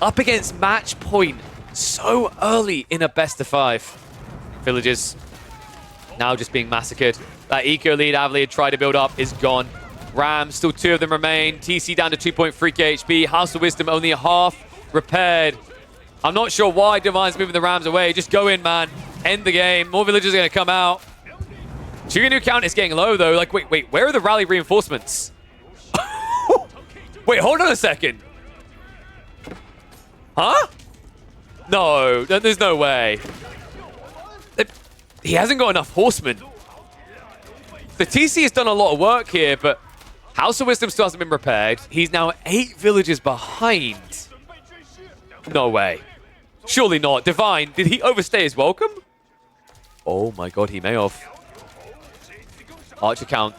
up against match point so early in a best of 5. Villages now just being massacred. That eco lead Avely had tried to build up is gone. Rams, still 2 of them remain. TC down to 2.3k HP. House of Wisdom only a half repaired. I'm not sure why Divine's moving the Rams away. Just go in, man. End the game. More villagers are going to come out. Zhuge count is getting low, though. Like, wait, where are the rally reinforcements? Wait, hold on a second. Huh? No, there's no way. He hasn't got enough horsemen. The TC has done a lot of work here, but House of Wisdom still hasn't been repaired. He's now 8 villages behind. No way. Surely not. Divine, did he overstay his welcome? Oh my god, he may have. Archer count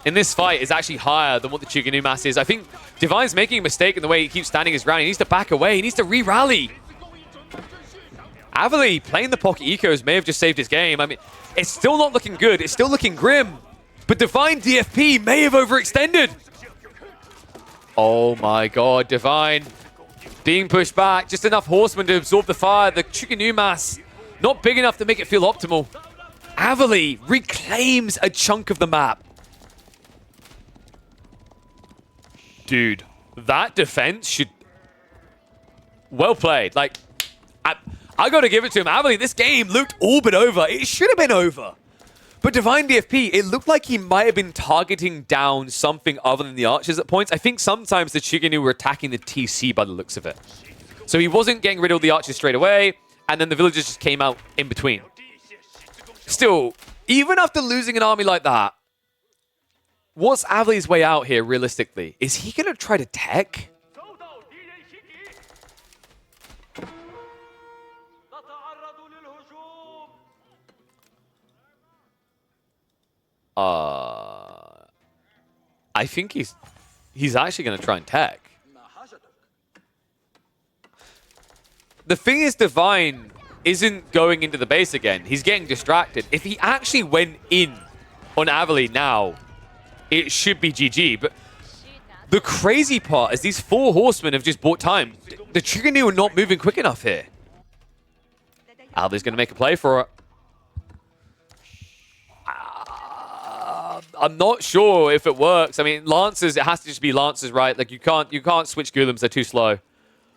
in this fight is actually higher than what the Zhuge mass is. I think Divine's making a mistake in the way he keeps standing his ground. He needs to back away. He needs to re-rally. Avely playing the pocket ecos may have just saved his game. I mean, it's still not looking good. It's still looking grim. But DivineDFP may have overextended. Oh my god, Divine being pushed back. Just enough horsemen to absorb the fire. The Zhuge mass not big enough to make it feel optimal. Avely reclaims a chunk of the map. Dude, that defense should... Well played. Like, I got to give it to him. Avely, this game looked all but over. It should have been over. But DivineDFP, it looked like he might have been targeting down something other than the archers at points. I think sometimes the Zhuge were attacking the TC by the looks of it. So he wasn't getting rid of the archers straight away, and then the villagers just came out in between. Still, even after losing an army like that, What's Avely's way out here, realistically? Is he going to try to tech? I think he's actually going to try and tech. The thing is, Divine isn't going into the base again. He's getting distracted. If he actually went in on Avely now, it should be GG. But the crazy part is these 4 horsemen have just bought time. The Chiganu are not moving quick enough here. Avely's going to make a play for it. I'm not sure if it works. I mean, Lancers, it has to just be Lancers, right? Like, you can't switch Golems. They're too slow.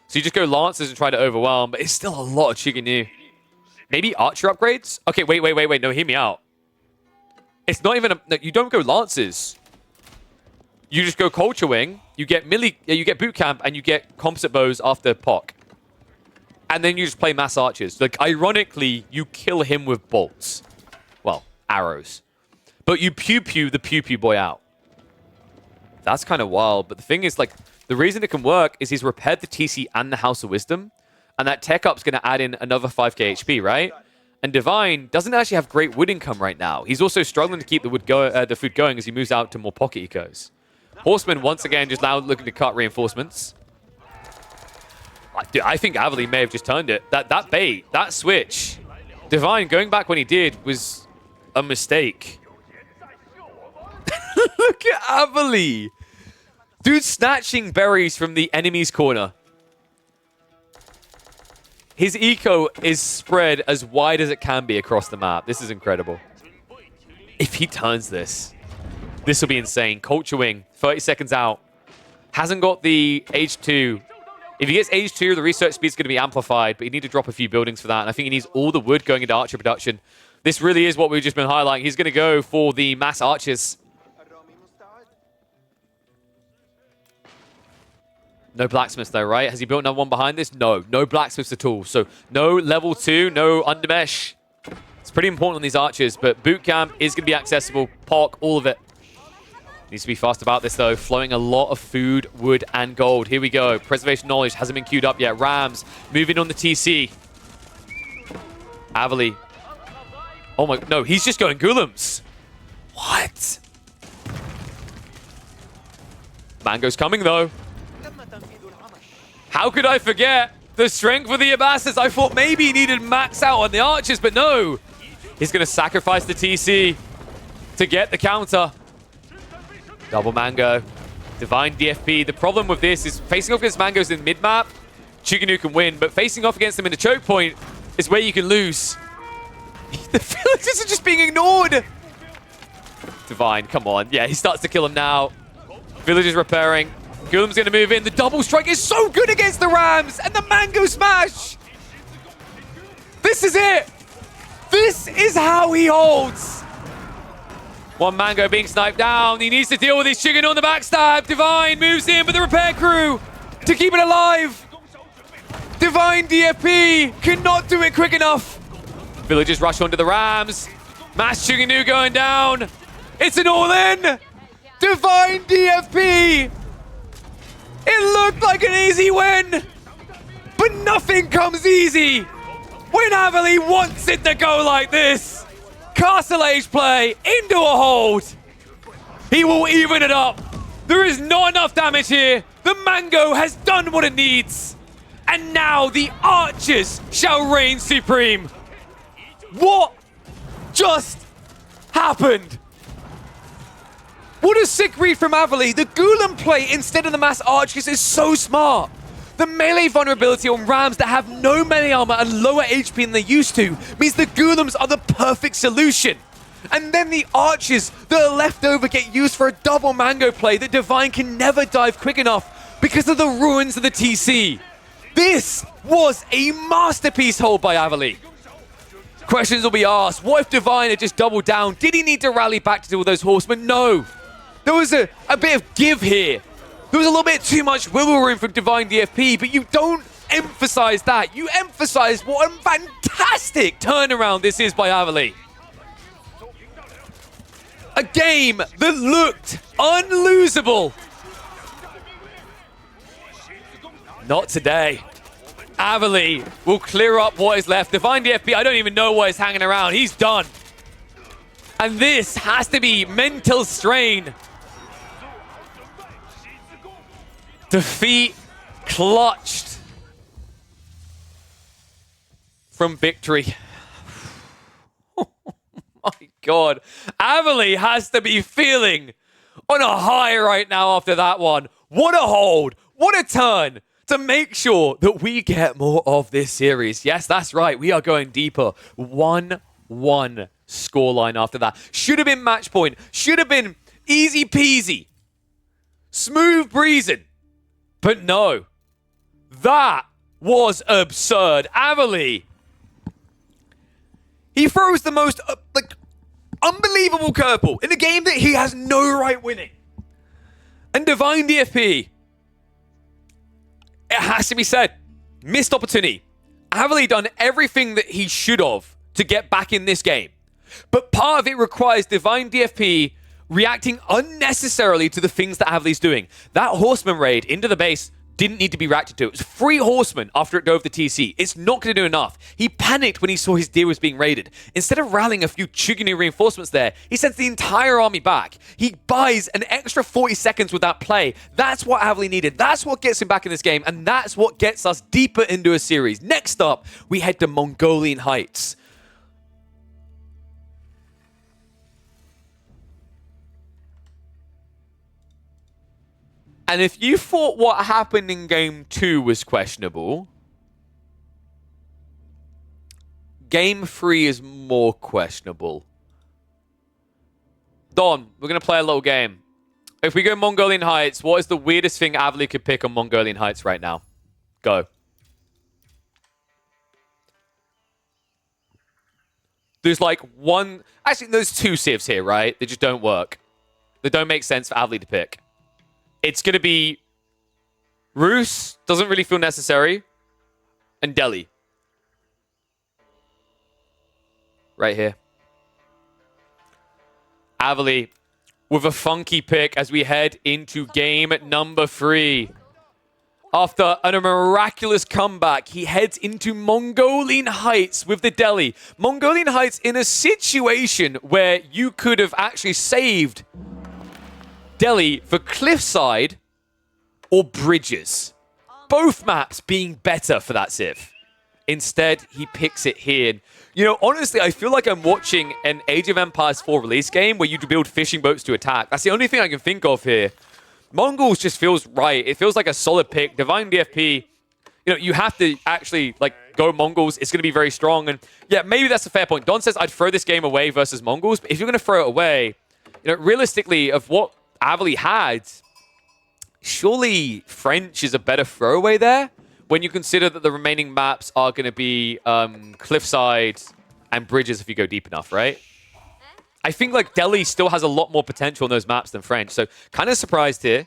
So you just go Lancers and try to overwhelm. But it's still a lot of Chiganu. Maybe Archer upgrades? Okay, wait. No, hear me out. It's not even no, you don't go Lancers. You just go Culture Wing. You get you get Boot Camp, and you get Composite Bows after POC. And then you just play Mass Archers. Like, ironically, you kill him with bolts. Well, arrows. But you pew-pew the pew-pew boy out. That's kind of wild. But the thing is, like, the reason it can work is he's repaired the TC and the House of Wisdom. And that tech up's going to add in another 5k HP, right? And Divine doesn't actually have great wood income right now. He's also struggling to keep the food going as he moves out to more pocket ecos. Horseman, once again, just now looking to cut reinforcements. Dude, I think Avely may have just turned it. That bait, that switch. Divine going back when he did was a mistake. Look at Avely. Dude snatching berries from the enemy's corner. His eco is spread as wide as it can be across the map. This is incredible. If he turns this, this will be insane. Culture Wing, 30 seconds out. Hasn't got the H2. If he gets H2, the research speed's going to be amplified, but you need to drop a few buildings for that. And I think he needs all the wood going into archer production. This really is what we've just been highlighting. He's going to go for the mass archers. No blacksmiths though, right? Has he built another one behind this? No. No blacksmiths at all. So no level 2, no undermesh. It's pretty important on these archers, but boot camp is going to be accessible. POC, all of it. Needs to be fast about this though. Flowing a lot of food, wood, and gold. Here we go. Preservation knowledge hasn't been queued up yet. Rams moving on the TC. Avely. Oh my, no, he's just going Golems. What? Mango's coming though. How could I forget the strength of the Abbasids? I thought maybe he needed max out on the archers, but no. He's going to sacrifice the TC to get the counter. Double Mango. DivineDFP. The problem with this is facing off against Mango's in mid-map, Chiganu can win, but facing off against them in the choke point is where you can lose. The villagers are just being ignored. Divine, come on. Yeah, he starts to kill him now. Villagers repairing. Golem's going to move in. The double strike is so good against the Rams. And the Mango Smash. This is it. This is how he holds. One Mango being sniped down. He needs to deal with his chicken on the backstab. Divine moves in with the repair crew to keep it alive. DivineDFP cannot do it quick enough. Villagers rush onto the Rams. Mass Chiganu going down. It's an all-in. DivineDFP. It looked like an easy win, but nothing comes easy when Avely wants it to go like this. Castle Age play into a hold. He will even it up. There is not enough damage here. The Mango has done what it needs. And now the archers shall reign supreme. What just happened? What a sick read from Avely. The Golem play instead of the mass archers is so smart. The melee vulnerability on Rams that have no melee armor and lower HP than they used to means the Golems are the perfect solution. And then the archers that are left over get used for a double Mango play that Divine can never dive quick enough because of the ruins of the TC. This was a masterpiece hold by Avely. Questions will be asked. What if Divine had just doubled down? Did he need to rally back to deal with those horsemen? No. There was a bit of give here. There was a little bit too much wiggle room from DivineDFP, but you don't emphasize that. You emphasize what a fantastic turnaround this is by Avely. A game that looked unlosable. Not today. Avely will clear up what is left. DivineDFP, I don't even know what is hanging around. He's done. And this has to be mental strain. Defeat clutched from victory. Oh my God. Avely has to be feeling on a high right now after that one. What a hold. What a turn to make sure that we get more of this series. Yes, that's right. We are going deeper. 1-1 scoreline after that. Should have been match point. Should have been easy peasy. Smooth breezing. But no. That was absurd. Avely. He throws the most unbelievable curveball in a game that he has no right winning. And DivineDFP, it has to be said, missed opportunity. Avely done everything that he should have to get back in this game. But part of it requires DivineDFP reacting unnecessarily to the things that Avely's doing. That horseman raid into the base didn't need to be reacted to. It was 3 horsemen after it dove the TC. It's not going to do enough. He panicked when he saw his deer was being raided. Instead of rallying a few Zhuge reinforcements there, he sends the entire army back. He buys an extra 40 seconds with that play. That's what Avely needed. That's what gets him back in this game, and that's what gets us deeper into a series. Next up, we head to Mongolian Heights. And if you thought what happened in Game 2 was questionable, Game 3 is more questionable. Don, we're going to play a little game. If we go Mongolian Heights, what is the weirdest thing Avely could pick on Mongolian Heights right now? Go. There's like one... Actually, there's 2 civs here, right? They just don't work. They don't make sense for Avely to pick. It's going to be Rus, doesn't really feel necessary, and Delhi. Right here. Avely with a funky pick as we head into game number 3. After a miraculous comeback, he heads into Mongolian Heights with the Delhi. Mongolian Heights in a situation where you could have actually saved Delhi for Cliffside or Bridges. Both maps being better for that civ. Instead, he picks it here. You know, honestly, I feel like I'm watching an Age of Empires 4 release game where you build fishing boats to attack. That's the only thing I can think of here. Mongols just feels right. It feels like a solid pick. DivineDFP, you know, you have to actually, like, go Mongols. It's going to be very strong. And, yeah, maybe that's a fair point. Don says I'd throw this game away versus Mongols. But if you're going to throw it away, you know, realistically, of what Avely had, surely French is a better throwaway there when you consider that the remaining maps are going to be Cliffside and Bridges if you go deep enough, right? I think like Delhi still has a lot more potential on those maps than French, so kind of surprised here.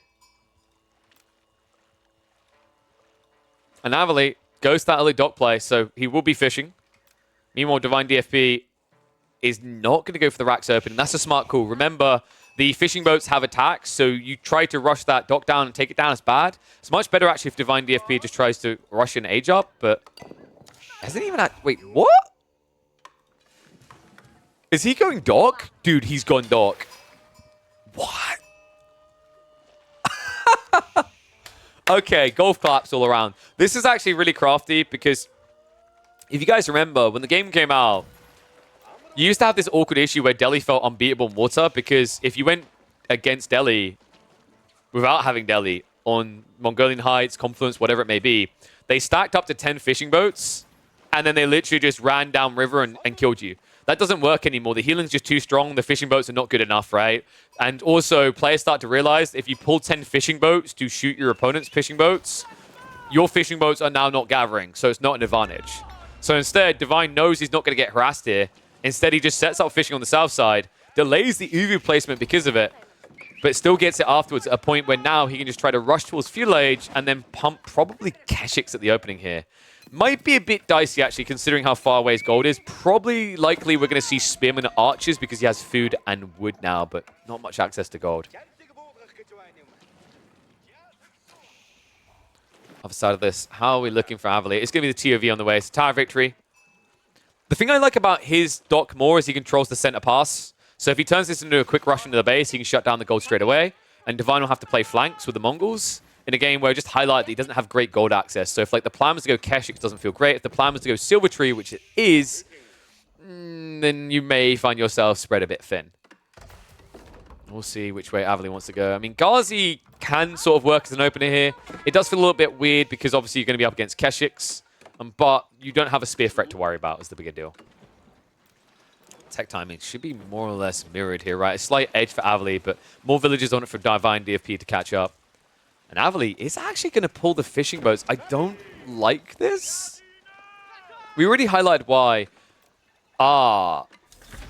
And Avely goes to that early dock play, so he will be fishing. Meanwhile, DivineDFP is not going to go for the racks open, and that's a smart call. Remember, the fishing boats have attacks, so you try to rush that dock down and take it down is bad. It's much better, actually, if DivineDFP just tries to rush an age up, but... hasn't even... Wait, what? Is he going dock? Dude, he's gone dock. What? Okay, golf claps all around. This is actually really crafty because if you guys remember, when the game came out, you used to have this awkward issue where Delhi felt unbeatable in water because if you went against Delhi without having Delhi on Mongolian Heights, Confluence, whatever it may be, they stacked up to 10 fishing boats and then they literally just ran down river and killed you. That doesn't work anymore. The healing's just too strong. The fishing boats are not good enough, right? And also, players start to realize if you pull 10 fishing boats to shoot your opponent's fishing boats, your fishing boats are now not gathering, so it's not an advantage. So instead, Divine knows he's not going to get harassed here. Instead, he just sets up fishing on the south side, delays the Ayyubid placement because of it, but still gets it afterwards at a point where now he can just try to rush towards Fuel Age and then pump probably Keshiks at the opening here. Might be a bit dicey, actually, considering how far away his gold is. Probably likely we're going to see spearmen and archers because he has food and wood now, but not much access to gold. Other side of this, how are we looking for Avely? It's going to be the TOV on the way. It's a Tower Victory. The thing I like about his dock more is he controls the center pass. So if he turns this into a quick rush into the base, he can shut down the gold straight away. And Divine will have to play flanks with the Mongols in a game where I just highlight that he doesn't have great gold access. So if like the plan was to go Keshik, it doesn't feel great. If the plan was to go Silver Tree, which it is, then you may find yourself spread a bit thin. We'll see which way Avely wants to go. I mean, Ghazi can sort of work as an opener here. It does feel a little bit weird because obviously you're going to be up against Keshiks, but you don't have a spear threat to worry about is the bigger deal. Tech timing should be more or less mirrored here, right? A slight edge for Avely, but more villages on it for DivineDFP to catch up. And Avely is actually going to pull the fishing boats. I don't like this. We already highlighted why.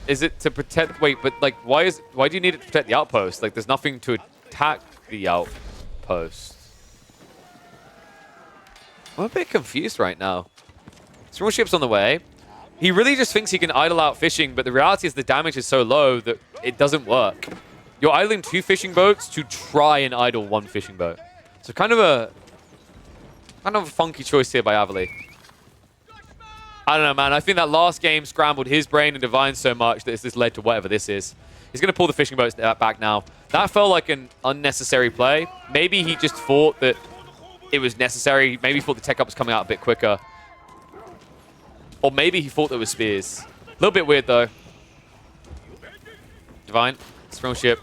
Is it to protect... Wait, but like, why do you need it to protect the outpost? Like, there's nothing to attack the outpost. I'm a bit confused right now. Small ship's on the way. He really just thinks he can idle out fishing, but the reality is the damage is so low that it doesn't work. You're idling 2 fishing boats to try and idle 1 fishing boat. So kind of a funky choice here by Avely. I don't know, man. I think that last game scrambled his brain and Divine so much that this led to whatever this is. He's going to pull the fishing boats back now. That felt like an unnecessary play. Maybe he just thought that it was necessary. Maybe he thought the tech up was coming out a bit quicker. Or maybe he thought there was spears. A little bit weird, though. Divine, Spring Ship.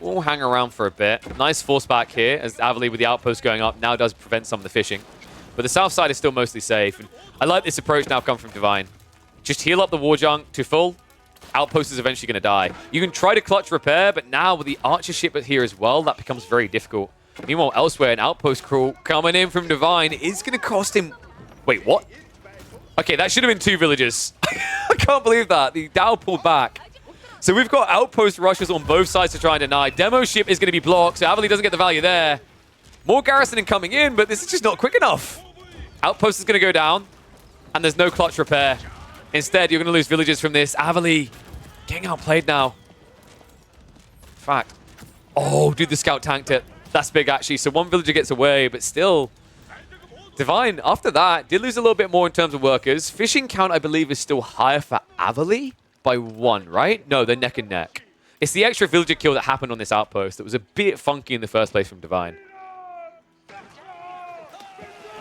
We'll hang around for a bit. Nice force back here as Avely with the outpost going up now does prevent some of the fishing. But the south side is still mostly safe. And I like this approach now come from Divine. Just heal up the war junk to full. Outpost is eventually going to die. You can try to clutch repair, but now with the archer ship here as well, that becomes very difficult. Meanwhile, elsewhere, an outpost crawl coming in from Divine is going to cost him... Wait, what? Okay, that should have been 2 villages. I can't believe that. The Dow pulled back. So we've got outpost rushes on both sides to try and deny. Demo ship is going to be blocked, so Avely doesn't get the value there. More garrisoning coming in, but this is just not quick enough. Outpost is going to go down, and there's no clutch repair. Instead, you're going to lose villages from this. Avely getting outplayed now. Fact. Oh, dude, the scout tanked it. That's big, actually. So 1 villager gets away, but still... Divine, after that, did lose a little bit more in terms of workers. Fishing count, I believe, is still higher for Avely by 1, right? No, they're neck and neck. It's the extra villager kill that happened on this outpost that was a bit funky in the first place from Divine.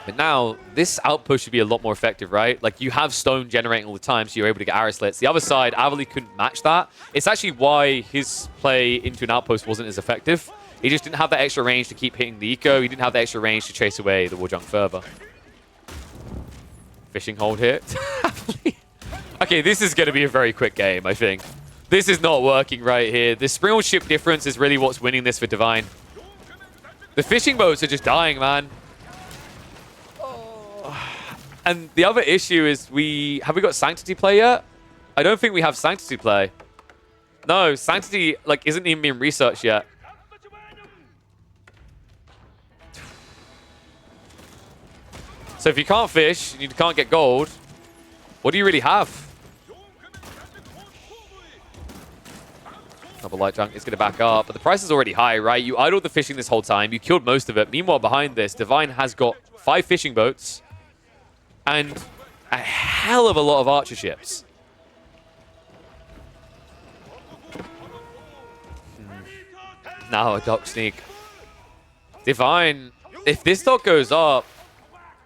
But now, this outpost should be a lot more effective, right? Like, you have stone generating all the time, so you're able to get arrow slits. The other side, Avely couldn't match that. It's actually why his play into an outpost wasn't as effective. He just didn't have that extra range to keep hitting the eco. He didn't have the extra range to chase away the war junk further. Fishing hold here. Okay, this is going to be a very quick game, I think. This is not working right here. The spring ship difference is really what's winning this for Divine. The fishing boats are just dying, man. And the other issue is have we got Sanctity play yet? I don't think we have Sanctity play. No, Sanctity like isn't even being researched yet. So if you can't fish, and you can't get gold, what do you really have? Double light junk is going to back up, but the price is already high, right? You idled the fishing this whole time. You killed most of it. Meanwhile, behind this, Divine has got 5 fishing boats and a hell of a lot of archer ships. Now a dock sneak. Divine, if this dock goes up,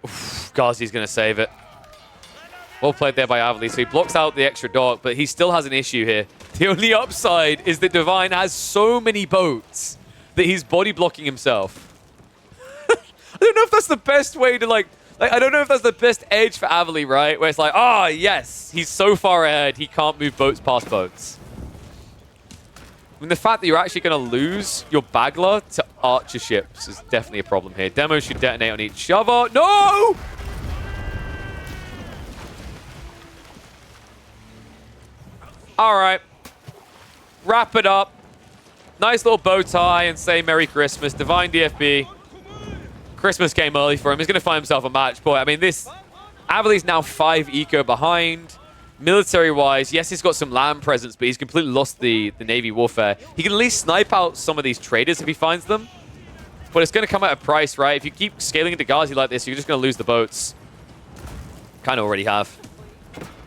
Ghazi's going to save it. Well played there by Avely. So he blocks out the extra dock, but he still has an issue here. The only upside is that Divine has so many boats that he's body blocking himself. I don't know if that's the best way to like I don't know if that's the best edge for Avely, right? Where it's like, oh, yes, he's so far ahead, he can't move boats past boats. I mean, the fact that you're actually going to lose your Bagler to archer ships is definitely a problem here. Demo should detonate on each other. No! All right. Wrap it up. Nice little bow tie and say Merry Christmas. DivineDFP. Christmas came early for him. He's going to find himself a match point. I mean, this Avely's now 5 eco behind. Military-wise, yes, he's got some land presence, but he's completely lost the Navy warfare. He can at least snipe out some of these traders if he finds them. But it's going to come at a price, right? If you keep scaling into Ghazi like this, you're just going to lose the boats. Kind of already have.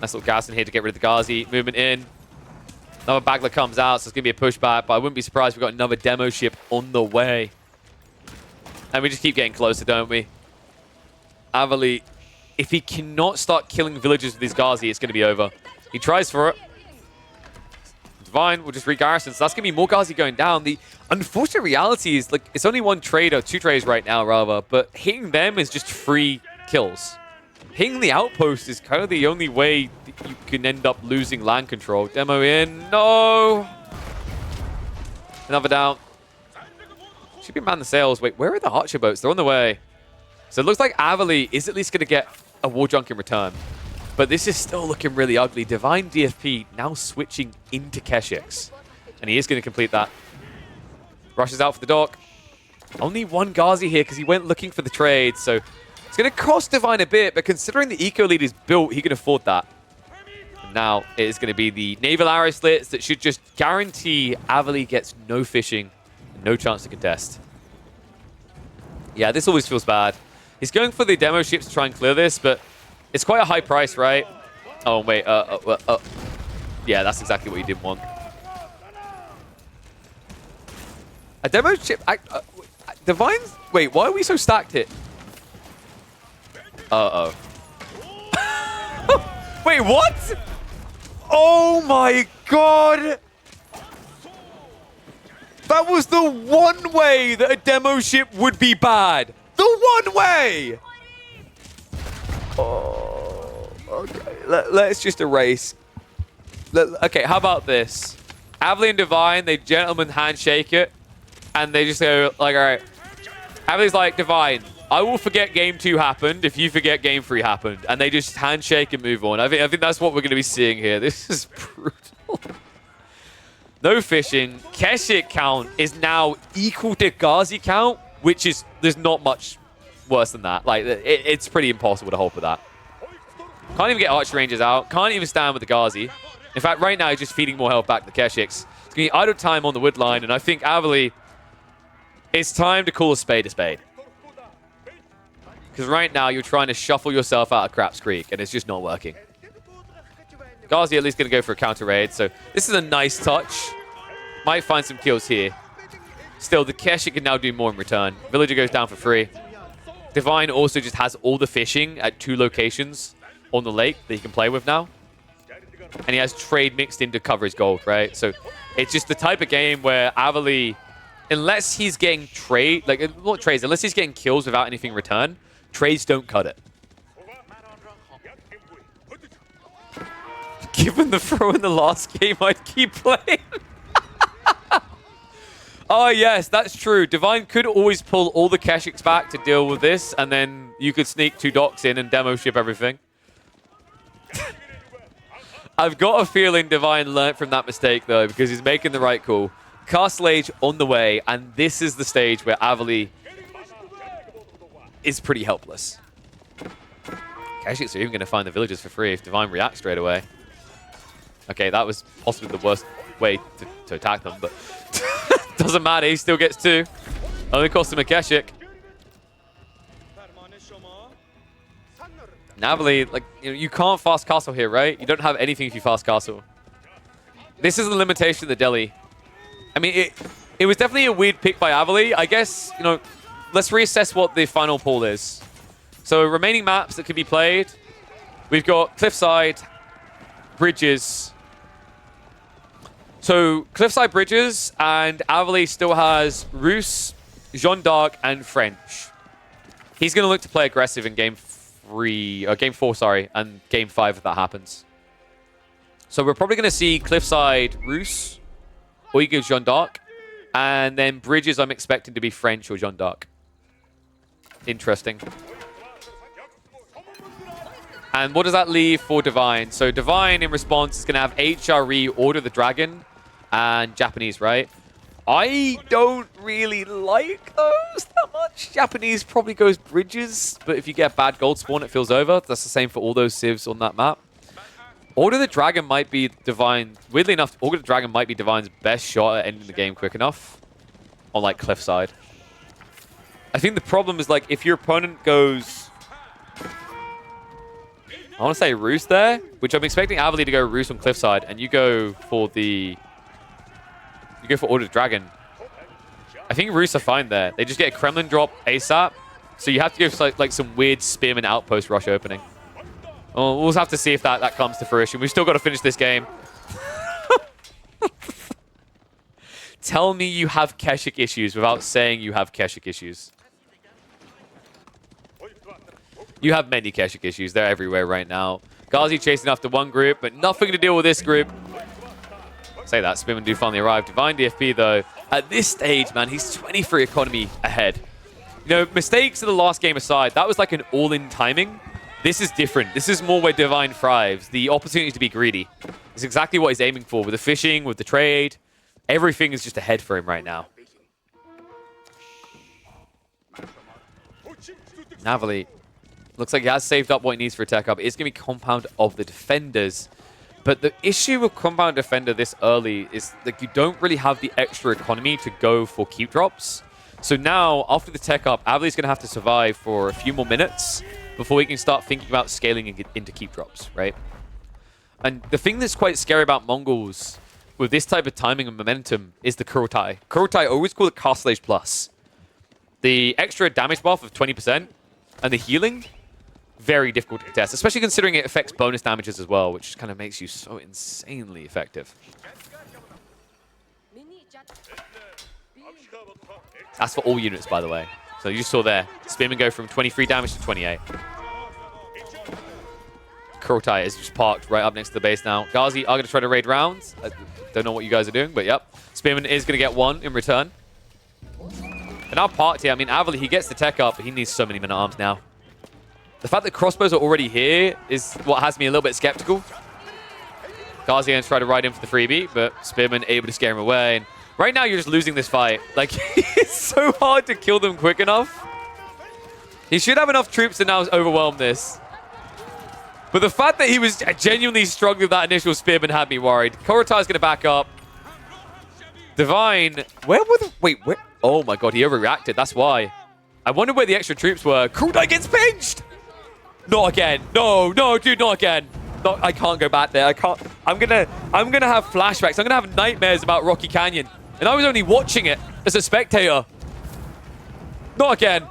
Nice little gas in here to get rid of the Ghazi. Movement in. Another Bagler comes out, so it's going to be a pushback, but I wouldn't be surprised if we've got another demo ship on the way. And we just keep getting closer, don't we? Avely, if he cannot start killing villagers with his Ghazi, it's going to be over. He tries for it. Divine will just re-garrison, so that's going to be more Ghazi going down. The unfortunate reality is, like, it's only 1 trade, or 2 trades right now, rather, but hitting them is just free kills. Hitting the outpost is kind of the only way that you can end up losing land control. Demo in. No! Another down. Should be man the sails. Wait, where are the archer boats? They're on the way. So it looks like Avely is at least going to get a war junk in return. But this is still looking really ugly. DivineDFP now switching into Keshiks. And he is going to complete that. Rushes out for the dock. Only 1 Ghazi here because he went looking for the trade. So it's going to cost Divine a bit, but considering the eco lead is built, he can afford that. And now it is going to be the naval arrow slits that should just guarantee Avely gets no fishing, and no chance to contest. Yeah, this always feels bad. He's going for the demo ships to try and clear this, but it's quite a high price, right? Oh, wait. Yeah, that's exactly what you didn't want. A demo ship... Divine's... Wait, why are we so stacked here? Uh-oh. Wait, what? Oh my god! That was the one way that a demo ship would be bad. The one way! Oh, okay. Let's just erase. Okay, how about this? Avely and Divine, they gentleman handshake it, and they just go, like, all right. Avely's like, Divine, I will forget game 2 happened if you forget game 3 happened. And they just handshake and move on. I think that's what we're going to be seeing here. This is brutal. No fishing. Keshik count is now equal to Ghazi count, which is, there's not much worse than that. Like, it's pretty impossible to hold with that. Can't even get archer rangers out. Can't even stand with the Ghazi. In fact, right now, he's just feeding more health back to the Keshiks. It's going to be idle time on the wood line, and I think Avely, it's time to call a spade a spade. Because right now, you're trying to shuffle yourself out of Craps Creek, and it's just not working. Ghazi at least going to go for a counter raid, so this is a nice touch. Might find some kills here. Still, the Keshik can now do more in return. Villager goes down for free. Divine also just has all the fishing at 2 locations on the lake that he can play with now. And he has trade mixed in to cover his gold, right? So it's just the type of game where Avely, unless he's getting trade, like, not trades, unless he's getting kills without anything in return, trades don't cut it. Given the throw in the last game, I'd keep playing. Oh, yes, that's true. Divine could always pull all the Keshiks back to deal with this, and then you could sneak 2 docks in and demo ship everything. I've got a feeling Divine learnt from that mistake, though, because he's making the right call. Castle Age on the way, and this is the stage where Avely is pretty helpless. Keshiks are even going to find the villagers for free if Divine reacts straight away. Okay, that was possibly the worst way to attack them, but doesn't matter. He still gets 2. Only cost him a Keshik. Avely, like, you can't fast castle here, right? You don't have anything if you fast castle. This is the limitation of the Delhi. I mean, it was definitely a weird pick by Avely. I guess, let's reassess what the final pool is. So, remaining maps that can be played. We've got Cliffside, Bridges. So, Cliffside, Bridges, and Avely still has Rus, Jeanne D'Arc, and French. He's going to look to play aggressive in game 4, sorry, and game 5 if that happens. So we're probably going to see Cliffside, Rus, Uyghur, Jeanne D'Arc, and then Bridges I'm expecting to be French or Jeanne D'Arc. Interesting. And what does that leave for Divine? So Divine, in response, is going to have HRE, Order the Dragon, and Japanese, right? I don't really like those that much. Japanese probably goes bridges, but if you get bad gold spawn, it feels over. That's the same for all those civs on that map. Order the Dragon might be Divine. Weirdly enough, Order the Dragon might be Divine's best shot at ending the game quick enough on like Cliffside. I think the problem is like if your opponent goes, I want to say Roost there, which I'm expecting Avely to go Roost on Cliffside, and you go for Order the Dragon. I think Roosts are fine there. They just get a Kremlin drop ASAP, so you have to go for like some weird Spearman outpost rush opening. Oh, we'll have to see if that comes to fruition. We've still got to finish this game. Tell me you have Keshik issues without saying you have Keshik issues. You have many Keshik issues. They're everywhere right now. Ghazi chasing after one group, but nothing to deal with this group. Say that, Spearman do finally arrive. DivineDFP, though, at this stage, man, he's 23 economy ahead. You know, mistakes in the last game aside, that was like an all-in timing. This is different. This is more where Divine thrives. The opportunity to be greedy. It's exactly what he's aiming for with the fishing, with the trade. Everything is just ahead for him right now. Avely looks like he has saved up what he needs for a tech up. It's going to be Compound of the Defenders. But the issue with Compound Defender this early is like you don't really have the extra economy to go for keep drops. So now, after the tech up, Avely's going to have to survive for a few more minutes before he can start thinking about scaling into keep drops, right? And the thing that's quite scary about Mongols with this type of timing and momentum is the Kurultai. Kurultai, I always call it Castle Age Plus. The extra damage buff of 20% and the healing, very difficult to contest, especially considering it affects bonus damages as well, which kind of makes you so insanely effective. That's for all units, by the way. So you just saw there, Spearman go from 23 damage to 28. Kurultai is just parked right up next to the base now. Ghazi are going to try to raid rounds. I don't know what you guys are doing, but yep. Spearman is going to get one in return. And now parked here, I mean, Avely, he gets the tech up, but he needs so many men-at-arms now. The fact that crossbows are already here is what has me a little bit skeptical. Ghazi going to try to ride in for the freebie, but Spearman able to scare him away. And right now, you're just losing this fight. Like, it's so hard to kill them quick enough. He should have enough troops to now overwhelm this. But the fact that he was genuinely struggling with that initial Spearman had me worried. Kurultai's going to back up. Divine, where were the... Wait, where... Oh my god, he overreacted. That's why. I wonder where the extra troops were. Kurultai gets pinched! Not again. No, no, dude, not again. No, I can't go back there. I can't. I'm gonna have flashbacks. I'm gonna have nightmares about Rocky Canyon. And I was only watching it as a spectator. Not again.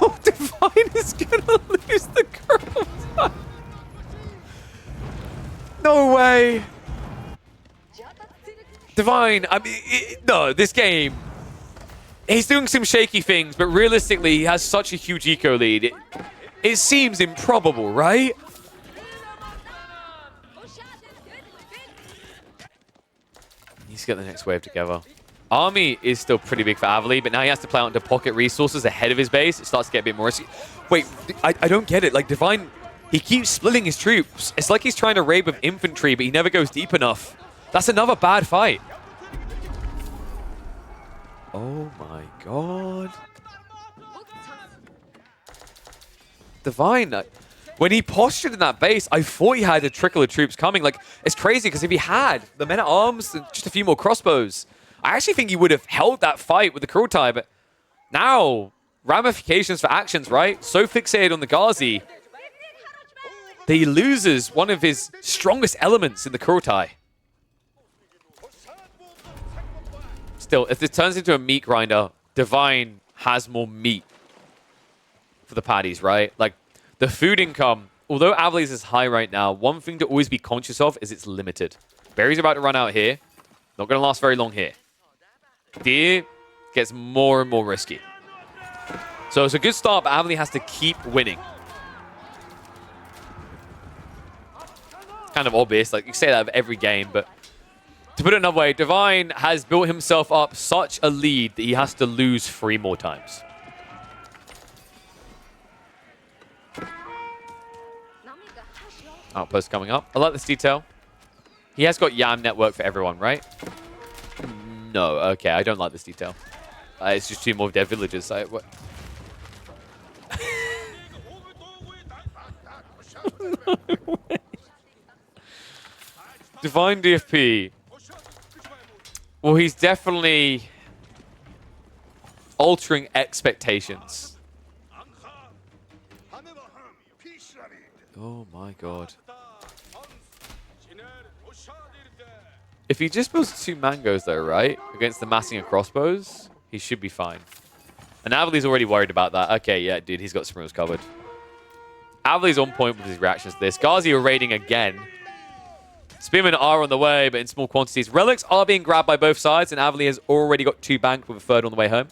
Oh, Divine is gonna lose the Kurultai. No way. Divine, I mean, no, this game, he's doing some shaky things, but realistically, he has such a huge eco lead. It seems improbable, right? Needs to get the next wave together. Army is still pretty big for Avely, but now he has to play out into pocket resources ahead of his base. It starts to get a bit more risky. Wait, I don't get it. Like, Divine, he keeps splitting his troops. It's like he's trying to raid with infantry, but he never goes deep enough. That's another bad fight. Oh my god. Divine, when he postured in that base, I thought he had a trickle of troops coming. Like, it's crazy because if he had the men-at-arms and just a few more crossbows, I actually think he would have held that fight with the Kurultai. But now, ramifications for actions, right? So fixated on the Ghazi that he loses one of his strongest elements in the Kurultai. Still, if this turns into a meat grinder, Divine has more meat for the patties, right? Like, the food income, although Avely's is high right now, one thing to always be conscious of is it's limited. Berry's about to run out here. Not going to last very long here. Deer gets more and more risky. So it's a good start, but Avely has to keep winning. Kind of obvious. Like, you say that of every game, but to put it another way, Divine has built himself up such a lead that he has to lose 3 more times. Outpost coming up. I like this detail. He has got YAM network for everyone, right? No, okay, I don't like this detail. It's just 2 more dead villagers. What? No way. DivineDFP. Well, he's definitely altering expectations. Oh my god. If he just builds 2 mangoes though, right? Against the massing and crossbows, he should be fine. And Avely's already worried about that. Okay, yeah, dude, he's got Springles covered. Avely's on point with his reactions to this. Ghazi are raiding again. Spearmen are on the way, but in small quantities. Relics are being grabbed by both sides, and Avely has already got 2 banked with a 3rd on the way home.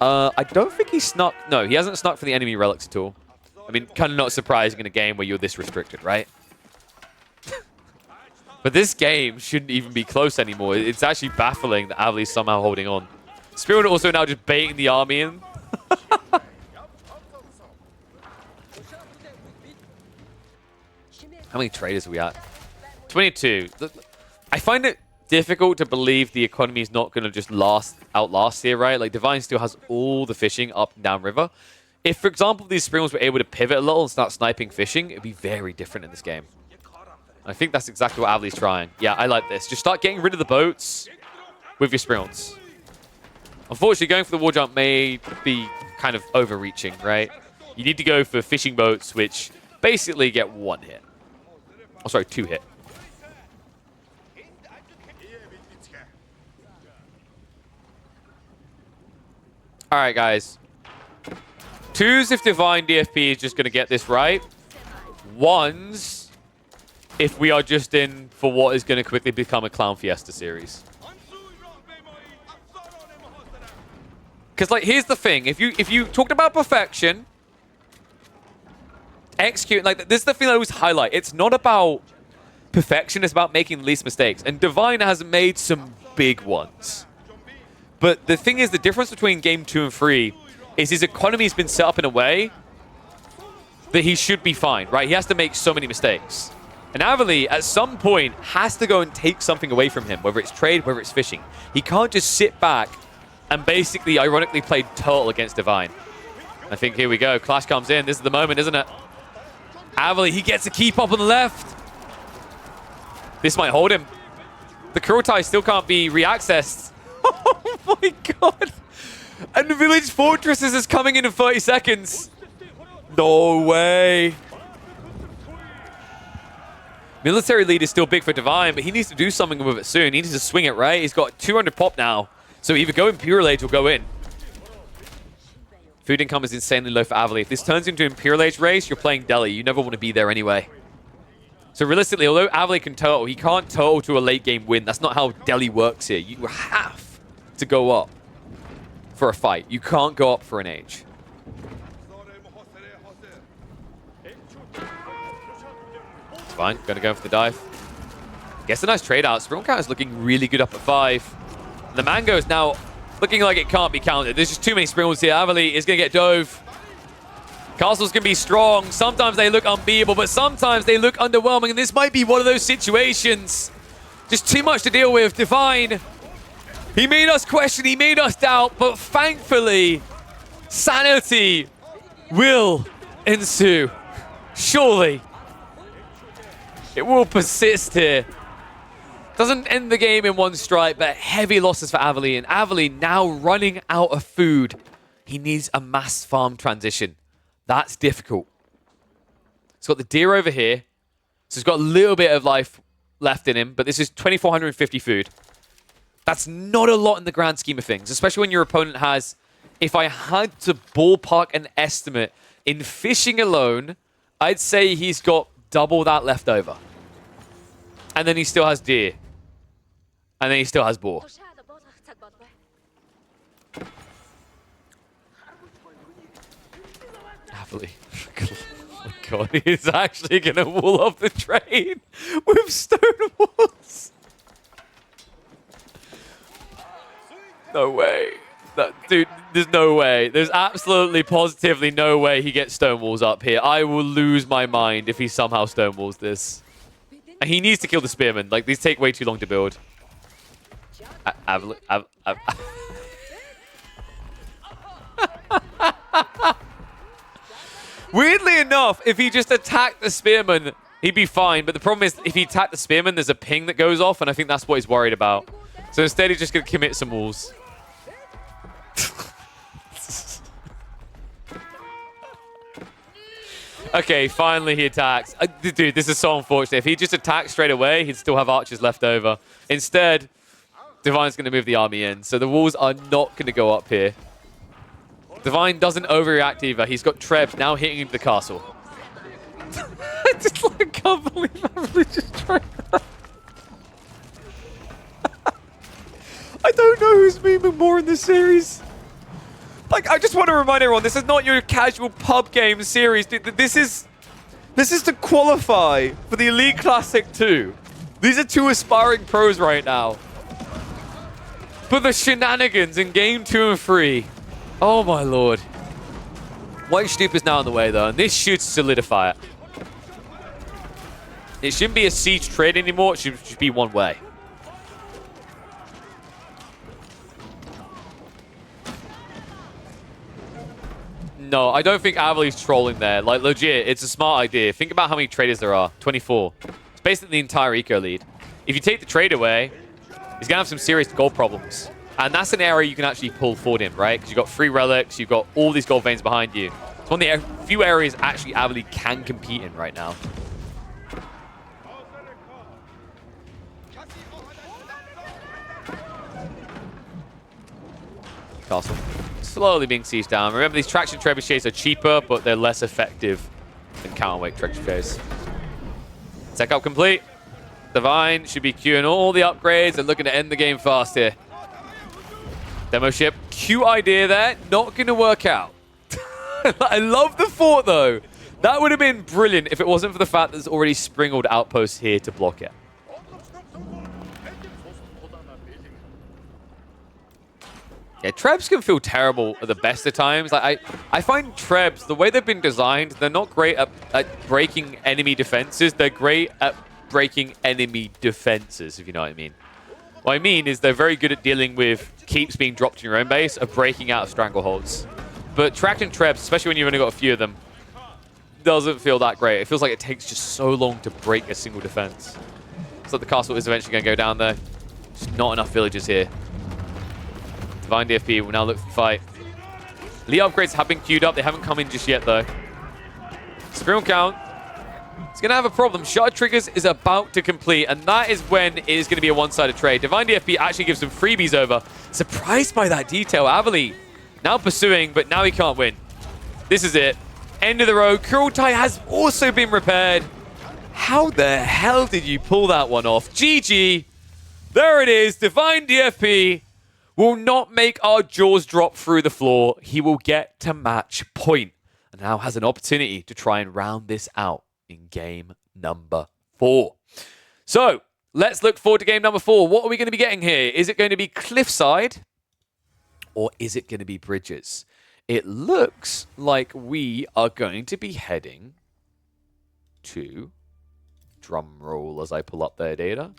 I don't think he snuck... No, he hasn't snuck for the enemy relics at all. I mean, kind of not surprising in a game where you're this restricted, right? But this game shouldn't even be close anymore. It's actually baffling that Avely's somehow holding on. Spirit also now just baiting the army in. How many traders are we at? 22. I find it difficult to believe the economy is not going to just outlast here, right? Like, Divine still has all the fishing up and down river. If, for example, these Springles were able to pivot a little and start sniping fishing, it would be very different in this game. I think that's exactly what Avely's trying. Yeah, I like this. Just start getting rid of the boats with your Springles. Unfortunately, going for the war jump may be kind of overreaching, right? You need to go for fishing boats, which basically get 1 hit. Oh, sorry, 2 hit. All right, guys. 2s if DivineDFP is just going to get this right. 1s if we are just in for what is going to quickly become a Clown Fiesta series. Because, like, here's the thing. If you talked about perfection, execute, like, this is the thing I always highlight. It's not about perfection. It's about making the least mistakes. And Divine has made some big ones. But the thing is, the difference between game 2 and 3 is his economy's been set up in a way that he should be fine, right? He has to make so many mistakes. And Avely, at some point, has to go and take something away from him, whether it's trade, whether it's fishing. He can't just sit back and basically, ironically, play turtle against Divine. I think here we go. Clash comes in. This is the moment, isn't it? Avely, he gets a keep up on the left. This might hold him. The Kurultai still can't be re-accessed. Oh my god. And the village fortresses is coming in 30 seconds. No way. Military lead is still big for Divine, but he needs to do something with it soon. He needs to swing it, right? He's got 200 pop now. So either go Imperial Age or go in. Food income is insanely low for Avely. If this turns into an Imperial Age race, you're playing Delhi. You never want to be there anyway. So realistically, although Avely can turtle, he can't turtle to a late game win. That's not how Delhi works here. You have to go up for a fight. You can't go up for an age. Fine, gonna go for the dive. Gets a nice trade out. Spring count is looking really good up at 5. The mango is now looking like it can't be counted. There's just too many Springles here. Avely is gonna get dove. Castles can be strong. Sometimes they look unbeatable, but sometimes they look underwhelming. And this might be one of those situations. Just too much to deal with. Divine. He made us question. He made us doubt. But thankfully, sanity will ensue. Surely. It will persist here. Doesn't end the game in 1 strike, but heavy losses for Avely. And Avely now running out of food. He needs a mass farm transition. That's difficult. He's got the deer over here. So he's got a little bit of life left in him, but this is 2,450 food. That's not a lot in the grand scheme of things, especially when your opponent has, if I had to ballpark an estimate, in fishing alone, I'd say he's got double that left over. And then he still has deer. And then he still has boar. Avely. Oh my god, he's actually going to wall off the train with stone walls. No way. Dude, there's no way. There's absolutely, positively no way he gets stone walls up here. I will lose my mind if he somehow stone walls this. And he needs to kill the spearmen. Like, these take way too long to build. Avely. Weirdly enough, if he just attacked the spearman, he'd be fine. But the problem is, if he attacked the spearman, there's a ping that goes off, and I think that's what he's worried about. So instead, he's just going to commit some walls. Okay, finally he attacks. Dude, this is so unfortunate. If he just attacked straight away, he'd still have archers left over. Instead, Divine's going to move the army in. So the walls are not going to go up here. Divine doesn't overreact either. He's got Trebs now hitting into the castle. I just can't believe Avely just tried that. I don't know who's memeing more in this series. Like, I just want to remind everyone, this is not your casual pub game series. Dude, this is to qualify for the Elite Classic 2. These are two aspiring pros right now. But the shenanigans in game 2 and 3. Oh my lord. White Stoop is now on the way though, and this should solidify it. It shouldn't be a siege trade anymore, it should just be one way. No, I don't think Avely's trolling there. Like, legit, it's a smart idea. Think about how many traders there are. 24. It's basically the entire eco lead. If you take the trade away, he's going to have some serious gold problems. And that's an area you can actually pull forward in, right? Because you've got 3 relics, you've got all these gold veins behind you. It's one of the few areas actually Avely can compete in right now. Castle. Slowly being sieged down. Remember, these traction trebuchets are cheaper, but they're less effective than counterweight trebuchets. Tech up complete. Divine should be queuing all the upgrades and looking to end the game fast here. Demo ship. Cute idea there. Not going to work out. I love the fort, though. That would have been brilliant if it wasn't for the fact that there's already sprinkled outposts here to block it. Yeah, Trebs can feel terrible at the best of times. Like I find Trebs, the way they've been designed, they're not great at breaking enemy defenses. They're great at breaking enemy defenses, if you know what I mean. What I mean is they're very good at dealing with keeps being dropped in your own base, of breaking out of strangleholds. But Traction Trebs, especially when you've only got a few of them, doesn't feel that great. It feels like it takes just so long to break a single defense. So the castle is eventually going to go down there. Just not enough villagers here. DivineDFP will now look for the fight. Elite upgrades have been queued up. They haven't come in just yet, though. Spiral count. It's going to have a problem. Shutter Triggers is about to complete, and that is when it is going to be a one-sided trade. DivineDFP actually gives some freebies over. Surprised by that detail. Avely now pursuing, but now he can't win. This is it. End of the road. Kurultai has also been repaired. How the hell did you pull that one off? GG. There it is. DivineDFP will not make our jaws drop through the floor. He will get to match point and now has an opportunity to try and round this out in game number 4. So let's look forward to game number 4. What are we going to be getting here? Is it going to be Cliffside or is it going to be Bridges? It looks like we are going to be heading to, drum roll as I pull up their data.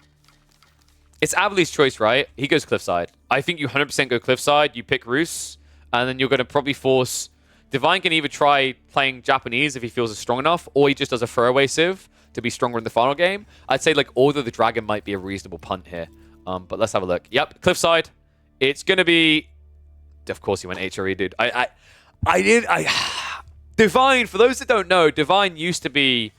It's Avely's choice, right? He goes Cliffside. I think you 100% go Cliffside. You pick Rus, and then you're going to probably force... Divine can either try playing Japanese if he feels it's strong enough, or he just does a throwaway civ to be stronger in the final game. I'd say like Order the Dragon might be a reasonable punt here. But let's have a look. Yep, Cliffside. It's going to be... Of course he went HRE, dude. Divine, for those that don't know, Divine used to be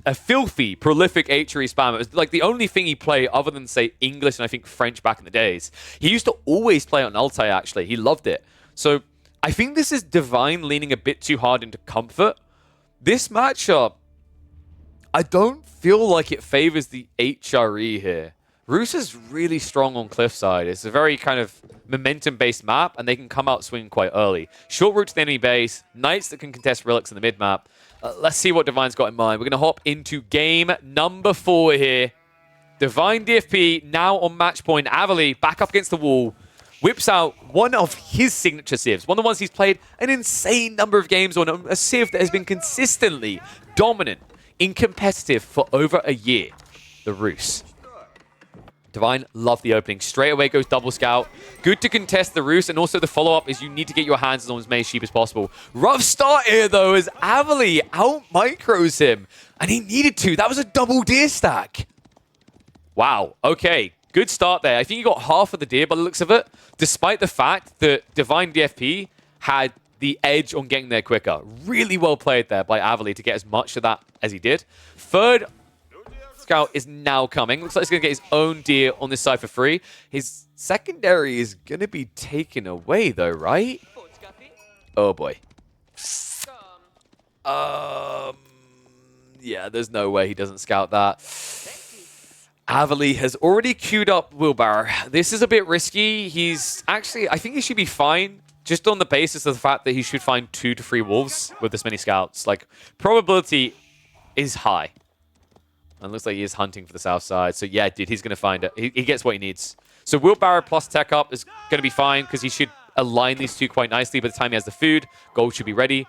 a filthy, prolific HRE spammer. It was like the only thing he played other than, say, English and I think French back in the days. He used to always play on Altai, actually. He loved it. So I think this is Divine leaning a bit too hard into comfort. This matchup, I don't feel like it favors the HRE here. Rus is really strong on Cliffside. It's a very kind of momentum-based map, and they can come out swinging quite early. Short route to the enemy base, knights that can contest relics in the mid-map. Let's see what Divine's got in mind. We're going to hop into game number 4 here. DivineDFP now on match point. Avely back up against the wall. Whips out one of his signature civs. One of the ones he's played an insane number of games on. A civ that has been consistently dominant in competitive for over a year. The Rus. Divine, love the opening. Straight away goes double scout. Good to contest the roost, and also the follow-up is you need to get your hands on as many sheep as possible. Rough start here, though, as Avely out-micros him. And he needed to. That was a double deer stack. Wow. Okay. Good start there. I think he got half of the deer by the looks of it, despite the fact that DivineDFP had the edge on getting there quicker. Really well played there by Avely to get as much of that as he did. Third scout is now coming. Looks like he's going to get his own deer on this side for free. His secondary is going to be taken away, though, right? Oh, boy. Yeah, there's no way he doesn't scout that. Avely has already queued up Wheelbarrow. This is a bit risky. He's actually, I think he should be fine, just on the basis of the fact that he should find 2 to 3 wolves with this many scouts. Like, probability is high. And looks like he is hunting for the south side. So yeah, dude, he's going to find it. He gets what he needs. So Wheelbarrow plus Tech Up is going to be fine because he should align these two quite nicely. By the time he has the food, gold should be ready.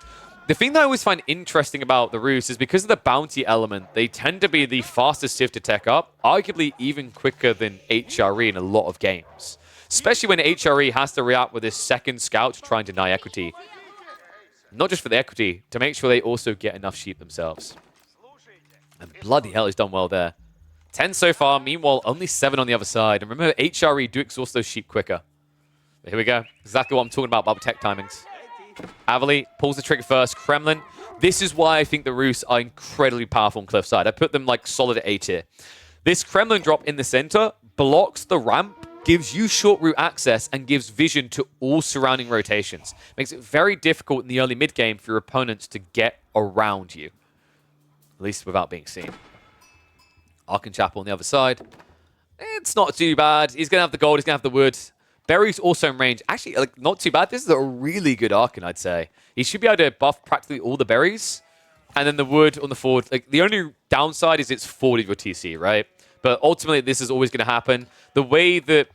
The thing that I always find interesting about the Roost is because of the bounty element, they tend to be the fastest Civ to Tech Up, arguably even quicker than HRE in a lot of games. Especially when HRE has to react with his second scout to try and deny equity. Not just for the equity, to make sure they also get enough sheep themselves. And bloody hell, he's done well there. 10 so far, meanwhile, only 7 on the other side. And remember, HRE do exhaust those sheep quicker. But here we go. Exactly what I'm talking about tech timings. Avely pulls the trigger first. Kremlin. This is why I think the Roosts are incredibly powerful on Cliffside. I put them like solid at A tier. This Kremlin drop in the center blocks the ramp, gives you short route access, and gives vision to all surrounding rotations. Makes it very difficult in the early mid game for your opponents to get around you. At least without being seen. Arkenchapel on the other side. It's not too bad. He's going to have the gold. He's going to have the wood. Berry's also in range. Actually, like, not too bad. This is a really good Arken, I'd say. He should be able to buff practically all the berries. And then the wood on the forward. Like, the only downside is it's forward of your TC, right? But ultimately, this is always going to happen. The way that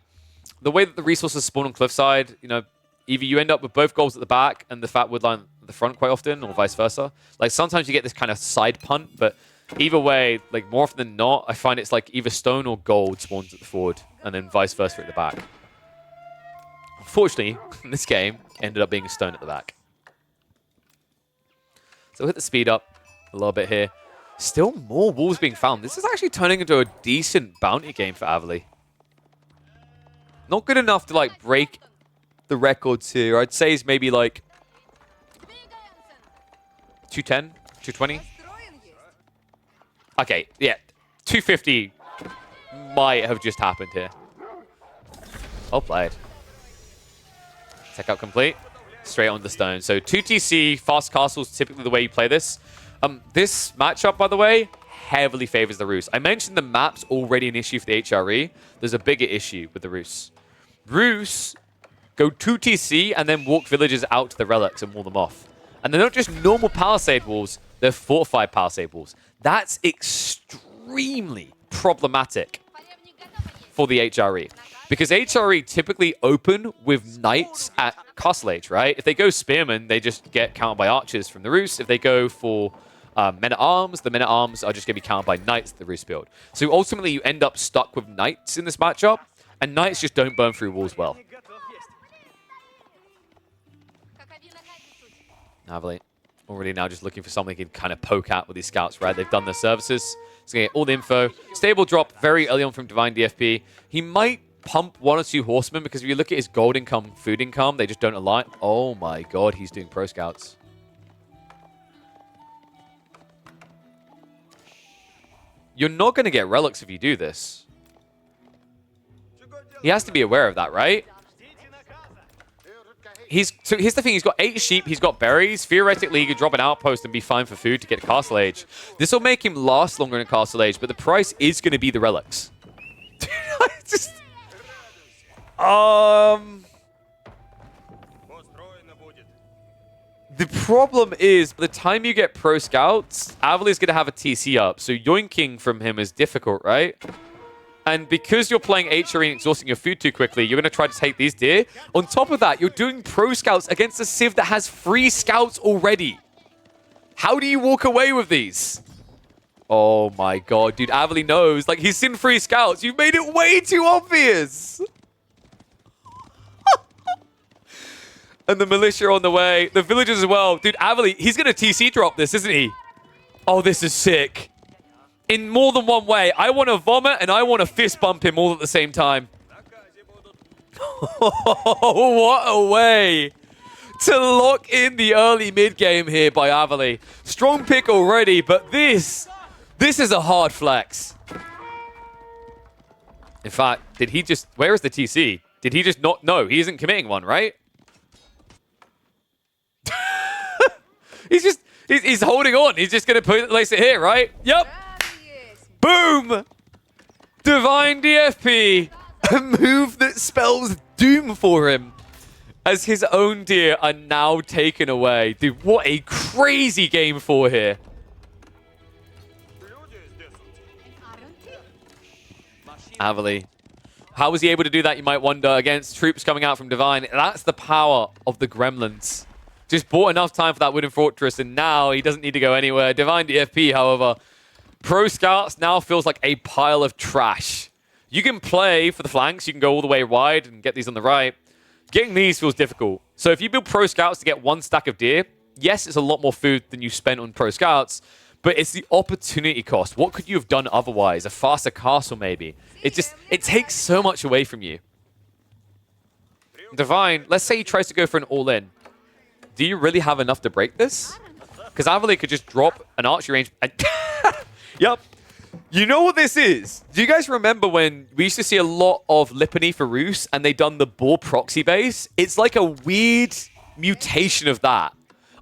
the resources spawn on Cliffside, you know, either you end up with both golds at the back and the fat wood line at the front quite often, or vice versa. Like, sometimes you get this kind of side punt, but either way, like, more often than not, I find it's like either stone or gold spawns at the forward, and then vice versa at the back. Unfortunately, in this game, ended up being a stone at the back. So we'll hit the speed up a little bit here. Still more wolves being found. This is actually turning into a decent bounty game for Avely. Not good enough to, like, break the records here. I'd say it's maybe, like, 210, 220. Okay, yeah. 250 might have just happened here. Well played. Tech Up complete. Straight on the stone. So 2TC, fast castles, typically the way you play this. This matchup, by the way, heavily favors the Roost. I mentioned the map's already an issue for the HRE. There's a bigger issue with the Roost. Roosts go 2TC and then walk villagers out to the relics and wall them off. And they're not just normal palisade walls, they're fortified palisade walls. That's extremely problematic for the HRE. Because HRE typically open with knights at Castle Age, right? If they go spearmen, they just get countered by archers from the Roost. If they go for men-at-arms, the men-at-arms are just going to be countered by knights at the Roost build. So ultimately, you end up stuck with knights in this matchup, and knights just don't burn through walls well. Avely already now just looking for something he can kind of poke at with these scouts, right? They've done their services. He's going to get all the info. Stable drop very early on from DivineDFP. He might pump 1 or 2 horsemen because if you look at his gold income, food income, they just don't align. Oh my god, he's doing pro scouts. You're not going to get relics if you do this. He has to be aware of that, right? So here's the thing, he's got 8 sheep, he's got berries. Theoretically, he could drop an outpost and be fine for food to get Castle Age. This will make him last longer in Castle Age, but the price is going to be the relics. Just... The problem is, by the time you get pro scouts, Avely's going to have a TC up, so yoinking from him is difficult, right? And because you're playing HRE and exhausting your food too quickly, you're going to try to take these deer. On top of that, you're doing pro scouts against a civ that has 3 scouts already. How do you walk away with these? Oh my god, dude. Avely knows. Like, he's seen 3 scouts. You've made it way too obvious. And the militia on the way. The villagers as well. Dude, Avely, he's going to TC drop this, isn't he? Oh, this is sick. In more than one way. I want to vomit and I want to fist bump him all at the same time. What a way to lock in the early mid game here by Avely. Strong pick already, but this is a hard flex. In fact, did he just... Where is the TC? Did he just not... No, he isn't committing one, right? He's holding on. He's just going to place it here, right? Yep. Boom! DivineDFP. A move that spells doom for him. As his own deer are now taken away. Dude, what a crazy game 4 here. Avely. How was he able to do that, you might wonder, against troops coming out from Divine? That's the power of the Gremlins. Just bought enough time for that wooden fortress, and now he doesn't need to go anywhere. DivineDFP, however, Pro Scouts now feels like a pile of trash. You can play for the flanks. You can go all the way wide and get these on the right. Getting these feels difficult. So if you build Pro Scouts to get 1 stack of deer, yes, it's a lot more food than you spent on Pro Scouts, but it's the opportunity cost. What could you have done otherwise? A faster castle, maybe. It takes so much away from you. Divine, let's say he tries to go for an all-in. Do you really have enough to break this? Because Avely could just drop an archery range. And yep. You know what this is? Do you guys remember when we used to see a lot of Lipany for Rus and they done the boar proxy base? It's like a weird mutation of that.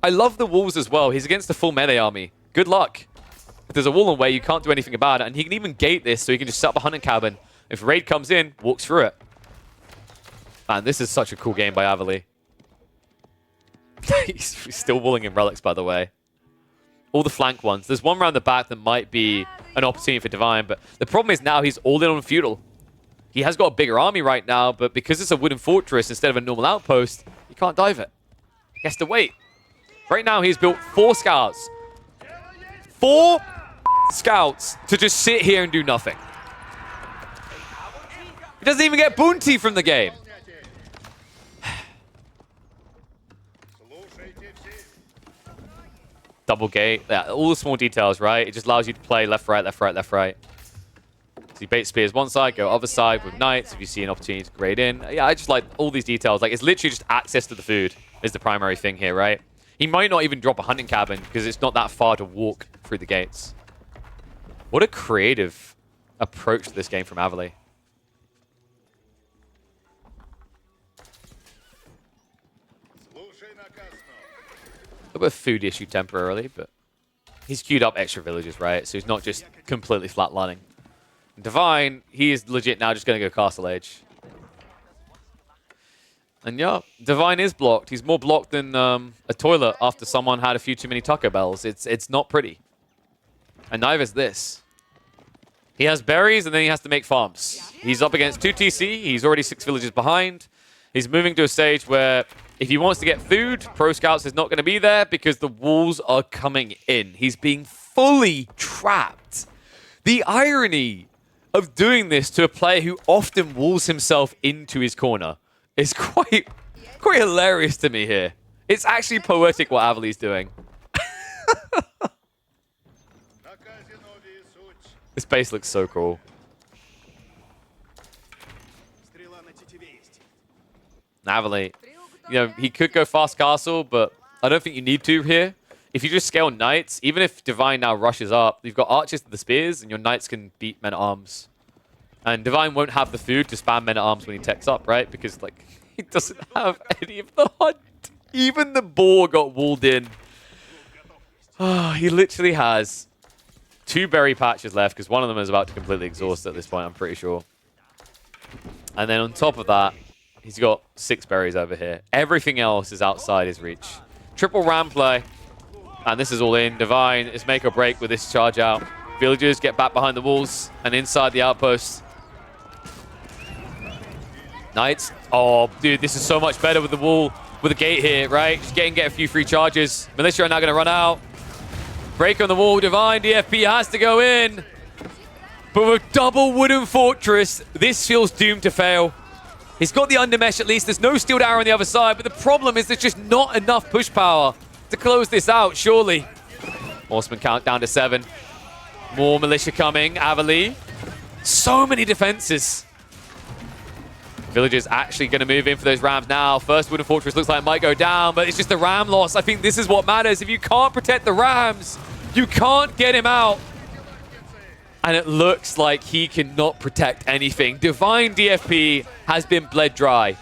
I love the walls as well. He's against the full melee army. Good luck. If there's a wall in the way, you can't do anything about it. And he can even gate this so he can just set up a hunting cabin. If a raid comes in, walks through it. Man, this is such a cool game by Avely. He's still walling in relics, by the way. All the flank ones. There's one around the back that might be an opportunity for Divine, but the problem is now he's all in on feudal. He has got a bigger army right now, but because it's a wooden fortress instead of a normal outpost, he can't dive it. He has to wait. Right now, he's built 4 scouts. 4 scouts to just sit here and do nothing. He doesn't even get bounty from the game. Double gate. Yeah, all the small details, right? It just allows you to play left, right, left, right, left, right. So you bait spears one side, go other side with knights if you see an opportunity to grade in. Yeah, I just like all these details. Like, it's literally just access to the food is the primary thing here, right? He might not even drop a hunting cabin because it's not that far to walk through the gates. What a creative approach to this game from Avely. A bit of food issue temporarily, but he's queued up extra villages, right? So he's not just completely flatlining. Divine, he is legit now just going to go Castle Age. And yeah, Divine is blocked. He's more blocked than a toilet after someone had a few too many Taco Bells. It's not pretty. And neither is this. He has berries, and then he has to make farms. He's up against 2 TC. He's already 6 villages behind. He's moving to a stage where if he wants to get food, Pro Scouts is not going to be there because the walls are coming in. He's being fully trapped. The irony of doing this to a player who often walls himself into his corner is quite hilarious to me here. It's actually poetic what Avely's doing. This base looks so cool. Avely, you know, he could go fast castle, but I don't think you need to here. If you just scale knights, even if Divine now rushes up, you've got archers with the spears, and your knights can beat men-at-arms. And Divine won't have the food to spam men-at-arms when he techs up, right? Because, like, he doesn't have any of the hunt. Even the boar got walled in. Oh, he literally has 2 berry patches left, because one of them is about to completely exhaust at this point, I'm pretty sure. And then on top of that, he's got 6 berries over here. Everything else is outside his reach. Triple ram play. And this is all in. Divine is make or break with this charge out. Villagers get back behind the walls and inside the outpost. Knights. Oh, dude, this is so much better with the wall, with the gate here, right? Just get a few free charges. Militia are now going to run out. Break on the wall. DivineDFP has to go in. But with double wooden fortress, this feels doomed to fail. He's got the undermesh at least. There's no steel arrow on the other side. But the problem is there's just not enough push power to close this out, surely. Horseman count down to 7. More militia coming. Avely. So many defenses. Villagers actually going to move in for those rams now. First wooden fortress looks like it might go down, but it's just the ram loss. I think this is what matters. If you can't protect the rams, you can't get him out. And it looks like he cannot protect anything. DivineDFP has been bled dry.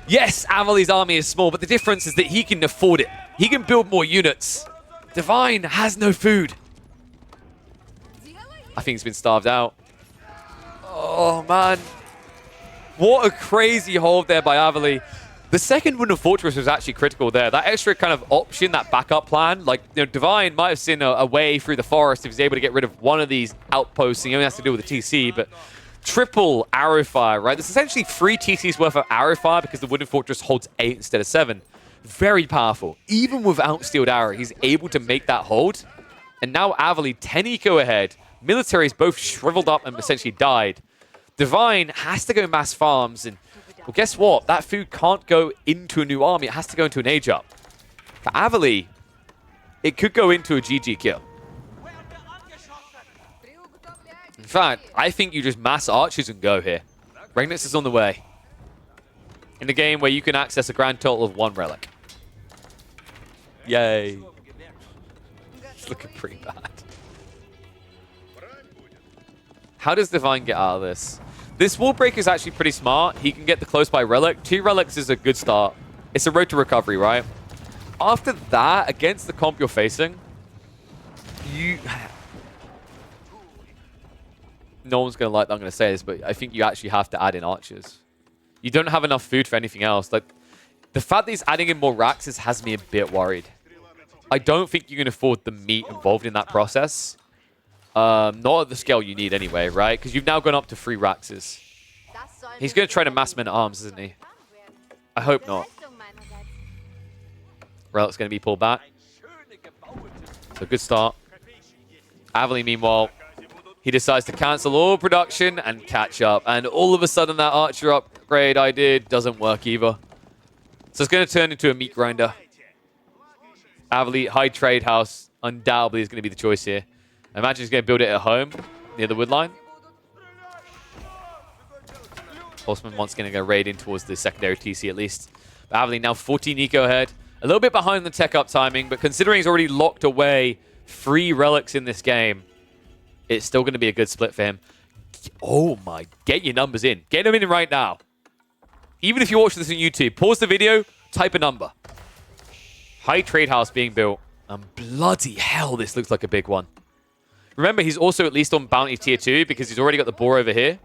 Yes, Avely's army is small, but the difference is that he can afford it. He can build more units. Divine has no food. I think he's been starved out. Oh, man. What a crazy hold there by Avely. The second wooden fortress was actually critical there. That extra kind of option, that backup plan, like, you know, Divine might have seen a way through the forest if he's able to get rid of one of these outposts. He only has to deal with the TC, but triple arrow fire, right? There's essentially 3 TCs worth of arrow fire because the wooden fortress holds 8 instead of 7. Very powerful. Even without steeled arrow, he's able to make that hold. And now Avely 10 eco ahead. Military's both shriveled up and essentially died. Divine has to go mass farms, and well, guess what? That food can't go into a new army. It has to go into an age up. For Avely, it could go into a GG kill. In fact, I think you just mass archers and go here. Regnitz is on the way. In the game where you can access a grand total of 1 relic. Yay. It's looking pretty bad. How does Divine get out of this? This wall break is actually pretty smart. He can get the close by relic. 2 relics is a good start. It's a road to recovery, right? After that, against the comp you're facing, no one's going to like that I'm going to say this, but I think you actually have to add in archers. You don't have enough food for anything else. Like, the fact that he's adding in more Raxes has me a bit worried. I don't think you can afford the meat involved in that process. Not at the scale you need anyway, right? Because you've now gone up to 3 Raxes. He's going to try to mass men at arms, isn't he? I hope not. Relic's going to be pulled back. So good start. Avely, meanwhile, he decides to cancel all production and catch up. And all of a sudden, that archer upgrade I did doesn't work either. So it's going to turn into a meat grinder. Avely, high trade house, undoubtedly is going to be the choice here. I imagine he's going to build it at home, near the wood line. Horseman once going to go raid in towards the secondary TC at least. But Avely now 14 eco ahead. A little bit behind the tech up timing, but considering he's already locked away 3 relics in this game, it's still going to be a good split for him. Oh my, get your numbers in. Get them in right now. Even if you watch this on YouTube, pause the video, type a number. High trade house being built. And bloody hell, this looks like a big one. Remember, he's also at least on bounty tier 2 because he's already got the boar over here.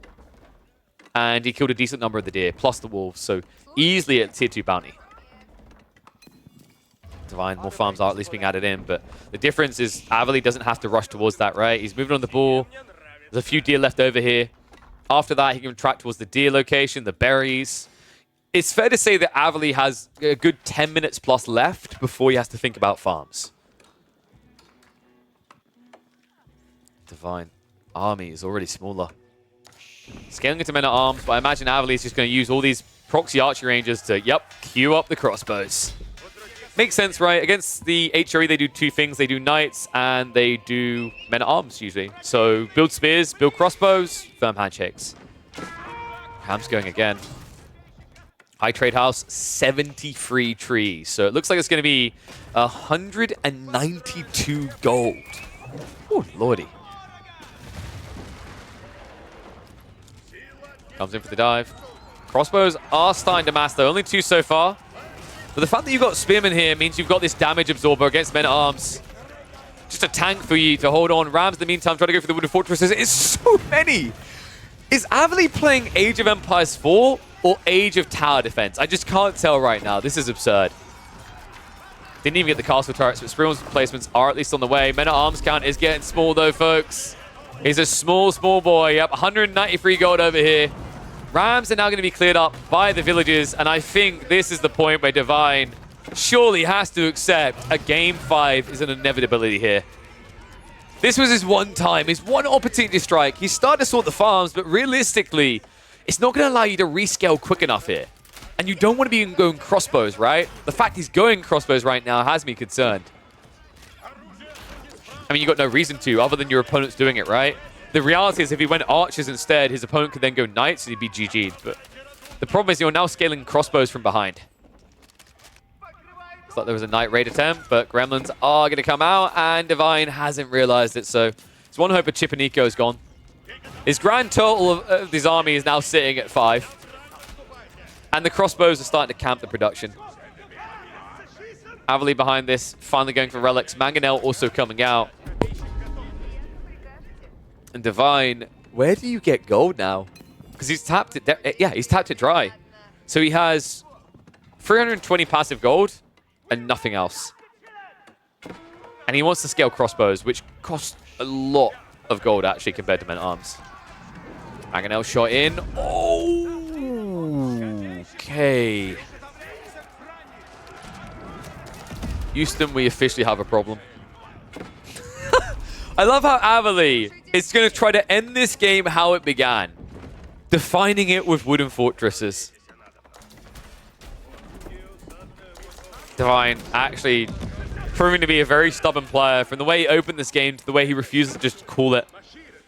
And he killed a decent number of the deer, plus the wolves. So easily at tier 2 bounty. Divine, more farms are at least being added in. But the difference is Avely doesn't have to rush towards that, right? He's moving on the boar. There's a few deer left over here. After that, he can track towards the deer location, the berries. It's fair to say that Avely has a good 10 minutes plus left before he has to think about farms. Divine army is already smaller. Scaling into men at arms, but I imagine Avely is just going to use all these proxy archery rangers to, queue up the crossbows. Makes sense, right? Against the HRE, they do 2 things. They do knights and they do men at arms usually. So build spears, build crossbows, firm handshakes. Ham's going again. High trade house, 73 trees. So it looks like it's going to be 192 gold. Oh, lordy. Comes in for the dive. Crossbows are starting to mass though. Only 2 so far. But the fact that you've got Spearmen here means you've got this damage absorber against men at arms. Just a tank for you to hold on. Rams, in the meantime, trying to go for the wooden fortresses. It's so many. Is Avely playing Age of Empires 4 or Age of Tower Defense? I just can't tell right now. This is absurd. Didn't even get the castle turrets, but Spearman's replacements are at least on the way. Men at arms count is getting small though, folks. He's a small boy. Yep, 193 gold over here. Rams are now going to be cleared up by the villagers, and I think this is the point where Divine surely has to accept a game 5 is an inevitability here. This was his one time, his one opportunity to strike. He started to sort the farms, but realistically, it's not going to allow you to rescale quick enough here. And you don't want to be going crossbows, right? The fact he's going crossbows right now has me concerned. I mean, you got no reason to, other than your opponent's doing it, right? The reality is if he went archers instead, his opponent could then go knights and he'd be GG'd. But the problem is you're now scaling crossbows from behind. Looks like there was a knight raid attempt, but gremlins are going to come out, and Divine hasn't realized it, so it's one hope of Chip and Nico is gone. His grand total of his army is now sitting at 5. And the crossbows are starting to camp the production. Avely behind this, finally going for relics. Mangonel also coming out. And Divine, where do you get gold now? Because he's tapped it. Yeah, he's tapped it dry. So he has 320 passive gold and nothing else. And he wants to scale crossbows, which cost a lot of gold actually compared to men-at-arms. Mangonel shot in. Oh! Okay. Houston, we officially have a problem. I love how Avely is going to try to end this game how it began. Defining it with wooden fortresses. Divine actually proving to be a very stubborn player. From the way he opened this game to the way he refuses to just call it.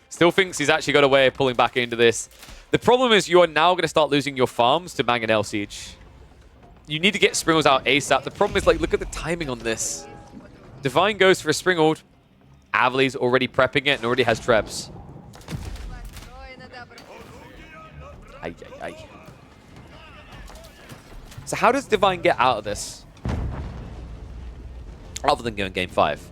Still thinks he's actually got a way of pulling back into this. The problem is you are now going to start losing your farms to Mangonel Siege. You need to get Springles out ASAP. The problem is, like, look at the timing on this. Divine goes for a Springald. Avely's already prepping it and already has Trebs. Ay, ay, ay. So how does Divine get out of this? Other than going game 5.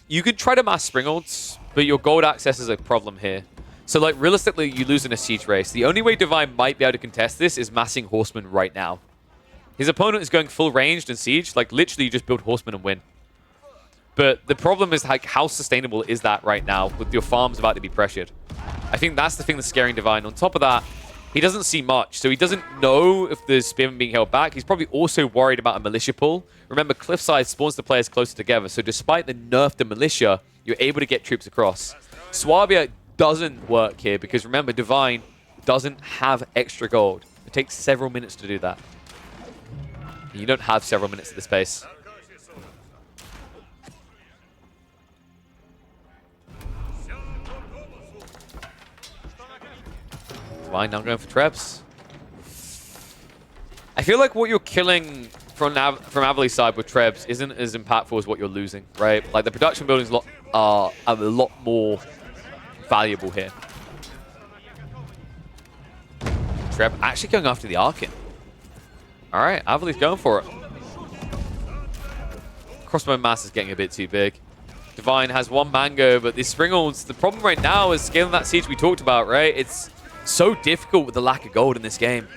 You could try to mass Springalds, but your gold access is a problem here. So, like, realistically, you lose in a siege race. The only way Divine might be able to contest this is massing Horsemen right now. His opponent is going full ranged and siege. Like, literally, you just build Horsemen and win. But the problem is, like, how sustainable is that right now with your farms about to be pressured? I think that's the thing that's scaring Divine. On top of that, he doesn't see much. So he doesn't know if there's spearmen being held back. He's probably also worried about a militia pull. Remember, Cliffside spawns the players closer together. So despite the nerf to militia, you're able to get troops across. Swabia doesn't work here because, remember, Divine doesn't have extra gold. It takes several minutes to do that. You don't have several minutes at this pace. Divine now going for Trebs. I feel like what you're killing from Avely's side with Trebs isn't as impactful as what you're losing, right? Like, the production buildings are a lot more valuable here. Treb actually going after the Arkin. Alright, Avely's going for it. Crossbow mass is getting a bit too big. Divine has one mango, but these Springolds, the problem right now is scaling that siege we talked about, right? It's so difficult with the lack of gold in this game.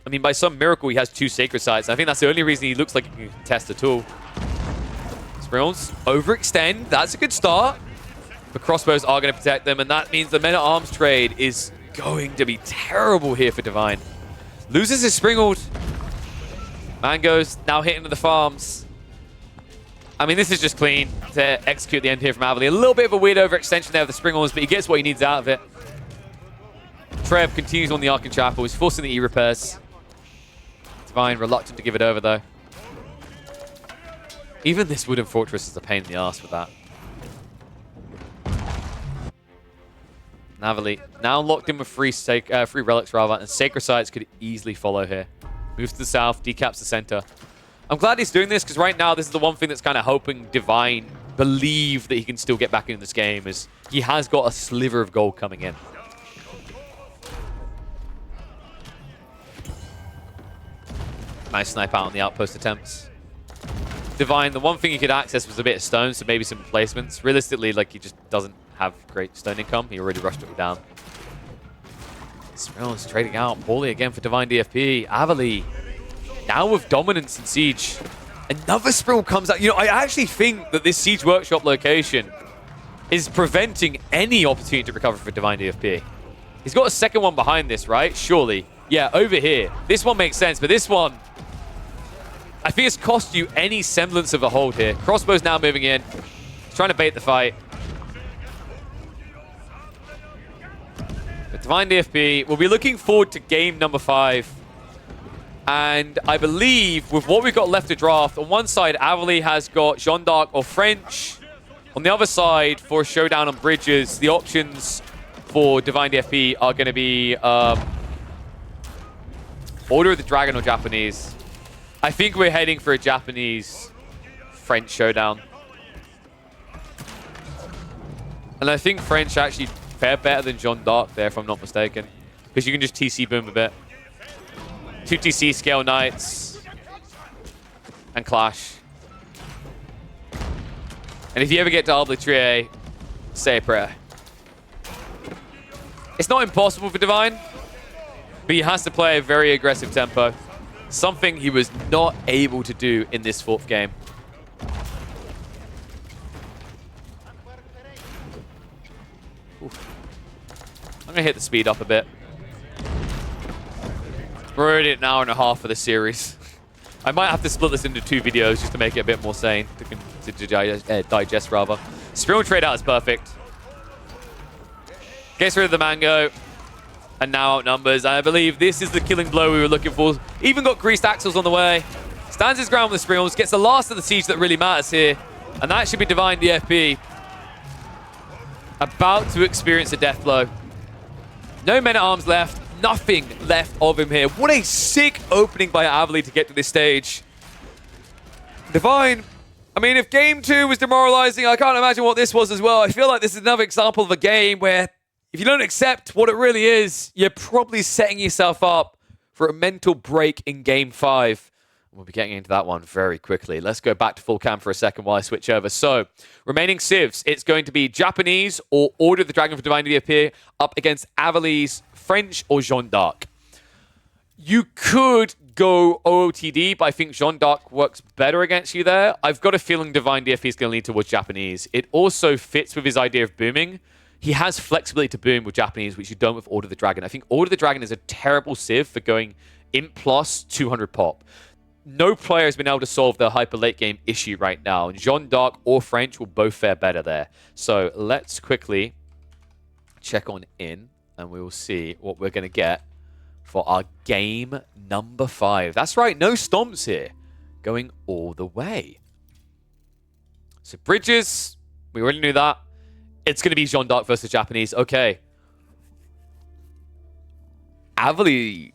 I mean, by some miracle, he has 2 sacred sites. I think that's the only reason he looks like he can contest at all. Springolds overextend. That's a good start. The crossbows are going to protect them, and that means the men-at-arms trade is going to be terrible here for Divine. Loses his Springald. Mango's now hitting the farms. I mean, this is just clean to execute the end here from Avely. A little bit of a weird overextension there of the Springolds, but he gets what he needs out of it. Treb continues on the Ark and Chapel. He's forcing the E-repairs. Divine reluctant to give it over, though. Even this wooden fortress is a pain in the ass with that. Avely now locked in with free relics, rather, and sacred sites could easily follow here. Moves to the south, decaps the center. I'm glad he's doing this because right now this is the one thing that's kind of helping Divine believe that he can still get back into this game, is he has got a sliver of gold coming in. Nice snipe out on the outpost attempts. Divine, the one thing he could access was a bit of stone, so maybe some replacements. Realistically, like, he just doesn't have great stone income. He already rushed it down. Springald's trading out poorly again for DivineDFP. Avely now with dominance in siege. Another Springald comes out. You know, I actually think that this Siege Workshop location is preventing any opportunity to recover for DivineDFP. He's got a second one behind this, right? Surely. Yeah, over here. This one makes sense, but this one... I think it's cost you any semblance of a hold here. Crossbow's now moving in. He's trying to bait the fight. But DivineDFP will be looking forward to game number 5. And I believe with what we've got left to draft, on one side, Avely has got Jeanne D'Arc or French. On the other side, for a showdown on bridges, the options for DivineDFP are going to be Order of the Dragon or Japanese. I think we're heading for a Japanese-French showdown. And I think French actually fare better than Jeanne D'Arc there, if I'm not mistaken. Because you can just TC boom a bit. 2 TC scale knights. And clash. And if you ever get to Avely, say a prayer. It's not impossible for Divine, but he has to play a very aggressive tempo. Something he was not able to do in this 4th game. Oof. I'm going to hit the speed up a bit. We're already at an hour and a half for the series. I might have to split this into 2 videos just to make it a bit more sane, to digest rather. Spear trade out is perfect. Gets rid of the mango. And now outnumbers. I believe this is the killing blow we were looking for. Even got greased axles on the way. Stands his ground with the Springles. Gets the last of the siege that really matters here. And that should be DivineDFP. About to experience a death blow. No men-at-arms left. Nothing left of him here. What a sick opening by Avely to get to this stage. Divine, I mean, if game 2 was demoralizing, I can't imagine what this was as well. I feel like this is another example of a game where if you don't accept what it really is, you're probably setting yourself up for a mental break in game 5. We'll be getting into that one very quickly. Let's go back to full cam for a second while I switch over. So, remaining civs, it's going to be Japanese or Order of the Dragon for DivineDFP up against Avely's French or Jeanne D'Arc. You could go OOTD, but I think Jeanne D'Arc works better against you there. I've got a feeling DivineDFP is going to lean towards Japanese. It also fits with his idea of booming. He has flexibility to boom with Japanese, which you don't with Order of the Dragon. I think Order of the Dragon is a terrible civ for going imp plus 200 pop. No player has been able to solve the hyper late game issue right now. And Jeanne D'Arc or French will both fare better there. So let's quickly check on in, and we will see what we're going to get for our game number 5. That's right, no stomps here. Going all the way. So bridges, we already knew that. It's going to be Jeanne D'Arc versus Japanese. Okay. Avely,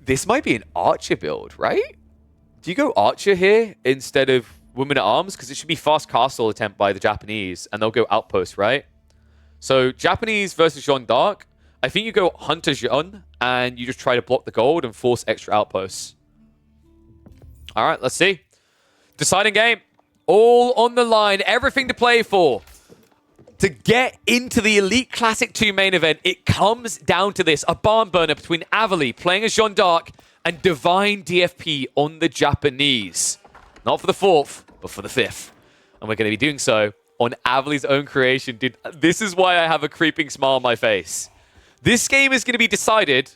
this might be an archer build, right? Do you go archer here instead of women at arms? Because it should be fast castle attempt by the Japanese, and they'll go outpost, right? So Japanese versus Jeanne D'Arc. I think you go Hunter Jeanne, and you just try to block the gold and force extra outposts. All right, let's see. Deciding game. All on the line. Everything to play for. To get into the Elite Classic 2 main event, it comes down to this. A barn burner between Avely playing as Jeanne D'Arc and DivineDFP on the Japanese. Not for the 4th, but for the 5th. And we're going to be doing so on Avely's own creation. This is why I have a creeping smile on my face. This game is going to be decided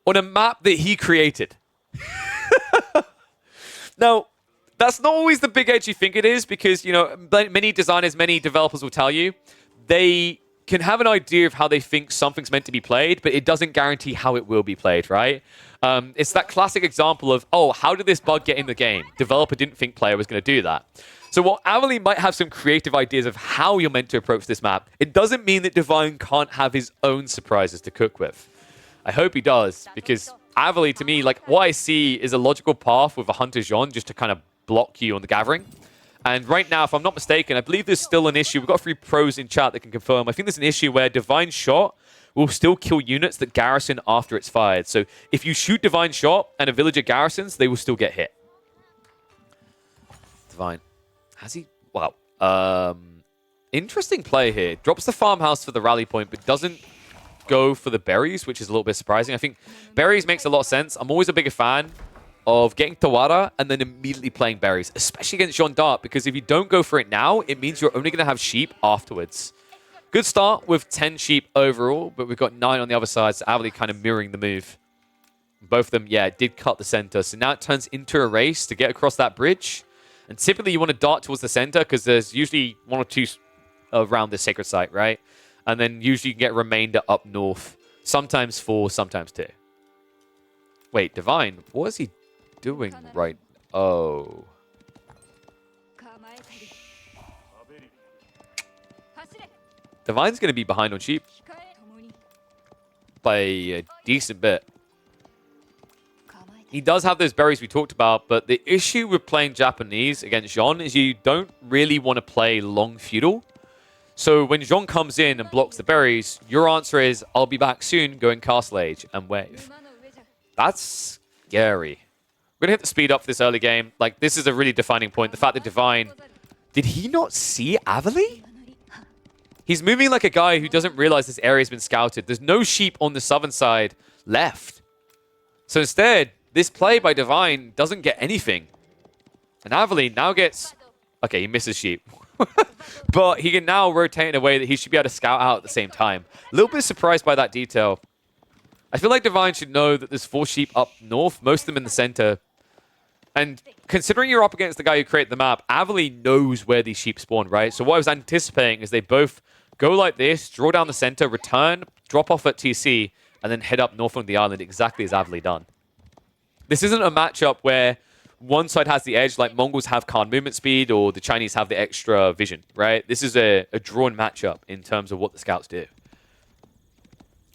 on a map that he created. Now, that's not always the big edge you think it is, because, you know, many designers, many developers will tell you they can have an idea of how they think something's meant to be played, but it doesn't guarantee how it will be played, right? It's that classic example of, oh, how did this bug get in the game? Developer didn't think player was going to do that. So while Avely might have some creative ideas of how you're meant to approach this map, it doesn't mean that Divine can't have his own surprises to cook with. I hope he does, because Avely, to me, like, what I see is a logical path with a Hunter Jeanne just to kind of block you on the gathering. And right now, if I'm not mistaken, I believe there's still an issue. We've got 3 pros in chat that can confirm. I think there's an issue where Divine Shot will still kill units that garrison after it's fired. So if you shoot Divine Shot and a villager garrisons, they will still get hit. Divine. Has he? Wow. Interesting play here. Drops the farmhouse for the rally point, but doesn't go for the berries, which is a little bit surprising. I think berries makes a lot of sense. I'm always a bigger fan of getting Tawara and then immediately playing berries, especially against Jeanne D'Arc, because if you don't go for it now, it means you're only going to have sheep afterwards. Good start with 10 sheep overall, but we've got 9 on the other side, so Avely kind of mirroring the move. Both of them, yeah, did cut the center. So now it turns into a race to get across that bridge. And typically you want to dart towards the center because there's usually one or two around the sacred site, right? And then usually you can get remainder up north. Sometimes 4, sometimes 2. Wait, Divine, what is he doing right? Oh. Divine's going to be behind on sheep by a decent bit. He does have those berries we talked about, but the issue with playing Japanese against Jeanne is you don't really want to play long feudal. So when Jeanne comes in and blocks the berries, your answer is, I'll be back soon, go in Castle Age and wave. That's scary. We're going to hit the speed up for this early game. Like, this is a really defining point. The fact that Divine... Did he not see Avely? He's moving like a guy who doesn't realize this area has been scouted. There's no sheep on the southern side left. So instead, this play by Divine doesn't get anything. And Avely now gets... Okay, he misses sheep. But he can now rotate in a way that he should be able to scout out at the same time. A little bit surprised by that detail. I feel like Divine should know that there's 4 sheep up north, most of them in the center. And considering you're up against the guy who created the map, Avely knows where these sheep spawn, right? So what I was anticipating is they both go like this, draw down the center, return, drop off at TC, and then head up north on the island exactly as Avely done. This isn't a matchup where one side has the edge, like Mongols have Khan movement speed or the Chinese have the extra vision, right? This is a drawn matchup in terms of what the scouts do.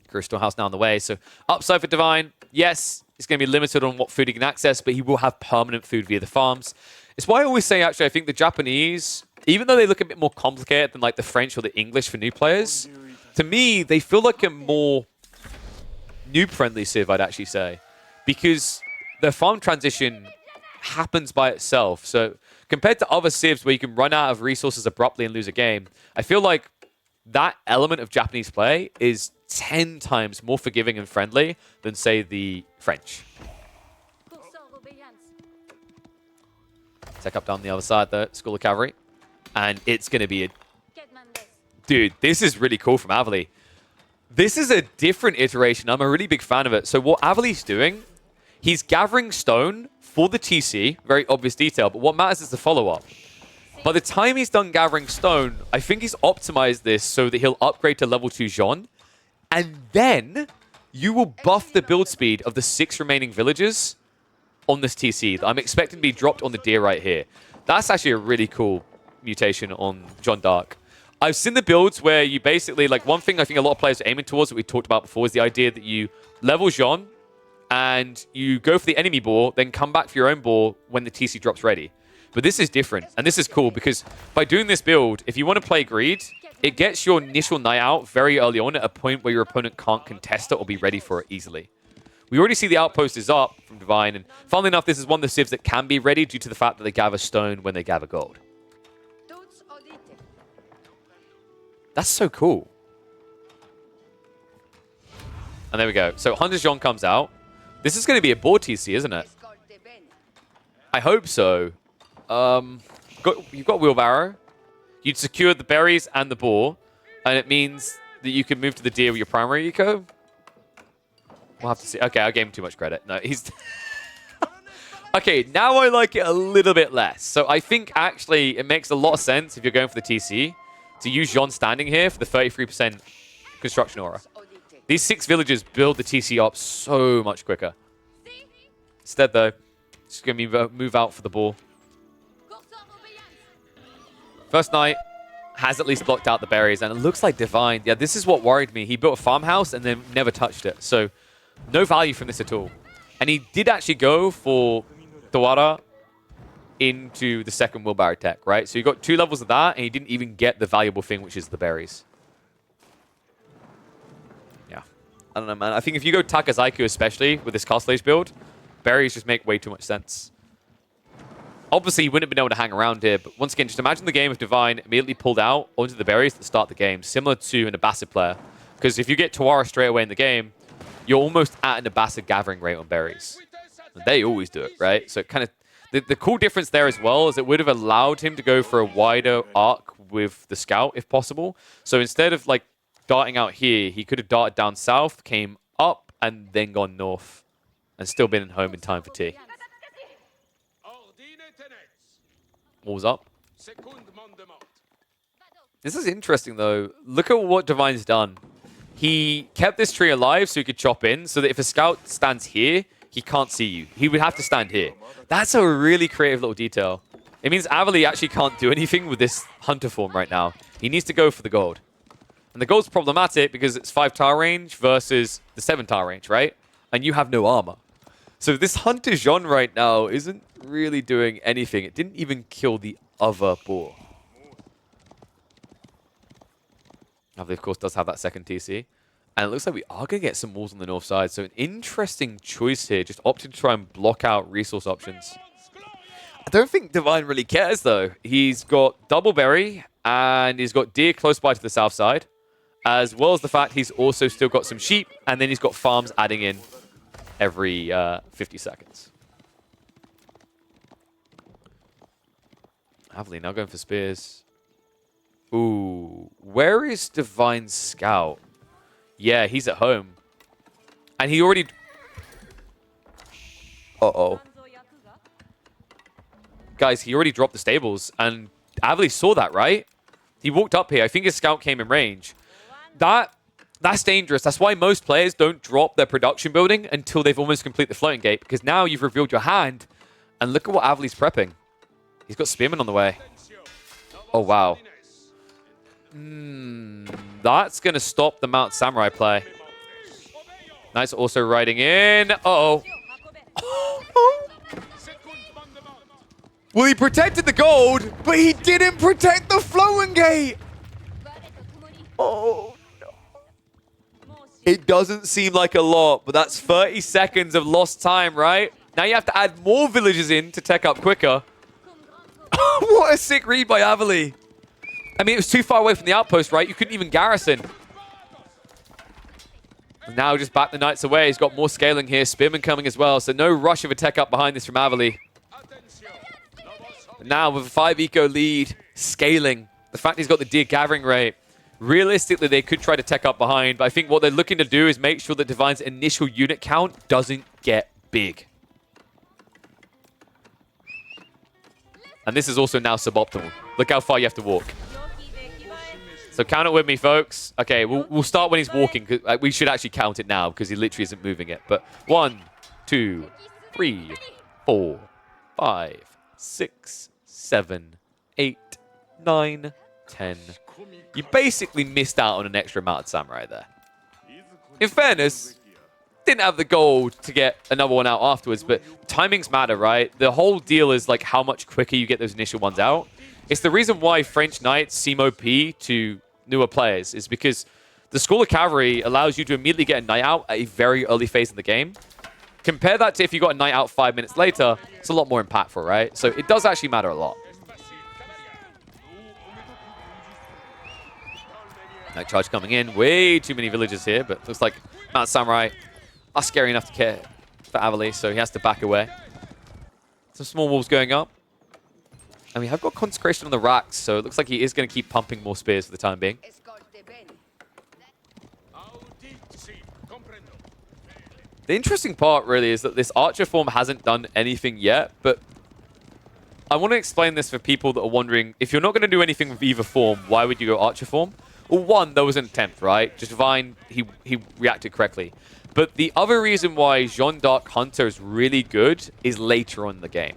Crystal House now on the way. So upside for Divine, yes, it's going to be limited on what food he can access, but he will have permanent food via the farms. It's why I always say, actually, I think the Japanese, even though they look a bit more complicated than like the French or the English for new players, to me, they feel like a more noob-friendly civ, I'd actually say. Because the farm transition happens by itself. So compared to other civs where you can run out of resources abruptly and lose a game, I feel like that element of Japanese play is 10 times more forgiving and friendly than, say, the French. Tech up down the other side, the School of Cavalry. And it's going to be a... Dude, this is really cool from Avely. This is a different iteration. I'm a really big fan of it. So what Avely's doing, he's gathering stone for the TC. Very obvious detail. But what matters is the follow-up. By the time he's done gathering stone, I think he's optimized this so that he'll upgrade to level 2 Jeanne. And then you will buff the build speed of the 6 remaining villages on this TC that I'm expecting to be dropped on the deer right here. That's actually a really cool mutation on Jeanne D'Arc. I've seen the builds where you basically, like, one thing I think a lot of players are aiming towards that we talked about before is the idea that you level Jeanne and you go for the enemy boar, then come back for your own boar when the TC drops ready. But this is different, and this is cool because by doing this build, if you want to play Greed, it gets your initial night out very early on at a point where your opponent can't contest it or be ready for it easily. We already see the outpost is up from Divine, and funnily enough, this is one of the civs that can be ready due to the fact that they gather stone when they gather gold. That's so cool. And there we go. So Hunter Jeanne comes out. This is going to be a board TC, isn't it? I hope so. You've got Wheelbarrow. You'd secured the berries and the boar, and it means that you can move to the deer with your primary eco. We'll have to see. Okay, I gave him too much credit. No, he's... Okay, now I like it a little bit less. So I think, actually, it makes a lot of sense if you're going for the TC to use Jeanne standing here for the 33% construction aura. These 6 villages build the TC up so much quicker. Instead, though, just going to move out for the ball. First night has at least blocked out the berries, and it looks like Divine. Yeah, this is what worried me. He built a farmhouse and then never touched it. So no value from this at all. And he did actually go for Tawara into the second wheelbarrow tech, right? So you got 2 levels of that, and he didn't even get the valuable thing, which is the berries. Yeah. I don't know, man. I think if you go Takazaiku, especially with this Castle Age build, berries just make way too much sense. Obviously, he wouldn't have been able to hang around here, but once again, just imagine the game if Divine immediately pulled out onto the berries at the start of the game, similar to an Abbasid player. Because if you get Tawara straight away in the game, you're almost at an Abbasid gathering rate on berries. And they always do it, right? So it kind of... The cool difference there as well is it would have allowed him to go for a wider arc with the scout, if possible. So instead of, like, darting out here, he could have darted down south, came up, and then gone north. and still been home in time for tea. Wall's up. This is interesting, though. Look at what Divine's done. He kept this tree alive so he could chop in, so that if a scout stands here, he can't see you. He would have to stand here. That's a really creative little detail. It means Avely actually can't do anything with this hunter form right now. He needs to go for the gold. And the gold's problematic because it's 5 tower range versus the 7 tower range, right? And you have no armor. So this hunter Jeanne right now isn't really doing anything. It didn't even kill the other boar. Avely, of course, does have that second TC. And it looks like we are going to get some walls on the north side. So an interesting choice here. Just opted to try and block out resource options. I don't think Divine really cares, though. He's got double berry, and he's got deer close by to the south side, as well as the fact he's also still got some sheep, and then he's got farms adding in every 50 seconds. Avely now going for spears. Ooh, where is Divine's scout? Yeah, he's at home. And he already... Uh-oh. Guys, he already dropped the stables, and Avely saw that, right? He walked up here. I think his scout came in range. That's dangerous. That's why most players don't drop their production building until they've almost completed the floating gate, because now you've revealed your hand, and look at what Avely's prepping. He's got spearmen on the way. Oh, wow. That's going to stop the Mount Samurai play. Knight's also riding in. Uh-oh. Well, he protected the gold, but he didn't protect the flowing gate. Oh, no. It doesn't seem like a lot, but that's 30 seconds of lost time, right? Now you have to add more villagers in to tech up quicker. What a sick read by Avely. I mean, it was too far away from the outpost, right? You couldn't even garrison. Now just back the knights away. He's got more scaling here. Spearman coming as well, so no rush of a tech up behind this from Avely. Now with a 5 eco lead, scaling. The fact he's got the deer gathering rate. Realistically, they could try to tech up behind, but I think what they're looking to do is make sure that Divine's initial unit count doesn't get big. And this is also now suboptimal. Look how far you have to walk. So count it with me, folks. Okay, we'll start when he's walking. We should actually count it now because he literally isn't moving it. But 1, 2, 3, 4, 5, 6, 7, 8, 9, 10. You basically missed out on an extra mounted samurai there. In fairness, didn't have the gold to get another one out afterwards, but timings matter, right? The whole deal is like how much quicker you get those initial ones out. It's the reason why French Knights seem OP to newer players, is because the School of Cavalry allows you to immediately get a knight out at a very early phase of the game. Compare that to if you got a knight out 5 minutes later, it's a lot more impactful, right? So it does actually matter a lot. Knight charge coming in. Way too many villagers here, but looks like Mount Samurai are scary enough to care for Avely, so he has to back away. Some small walls going up. And we have got Consecration on the racks, so it looks like he is going to keep pumping more spears for the time being. The interesting part, really, is that this Archer form hasn't done anything yet, but I want to explain this for people that are wondering, if you're not going to do anything with either form, why would you go Archer form? Well, one, there was an attempt, right? Just Divine, he reacted correctly. But the other reason why Jeanne D'Arc Hunter is really good is later on in the game.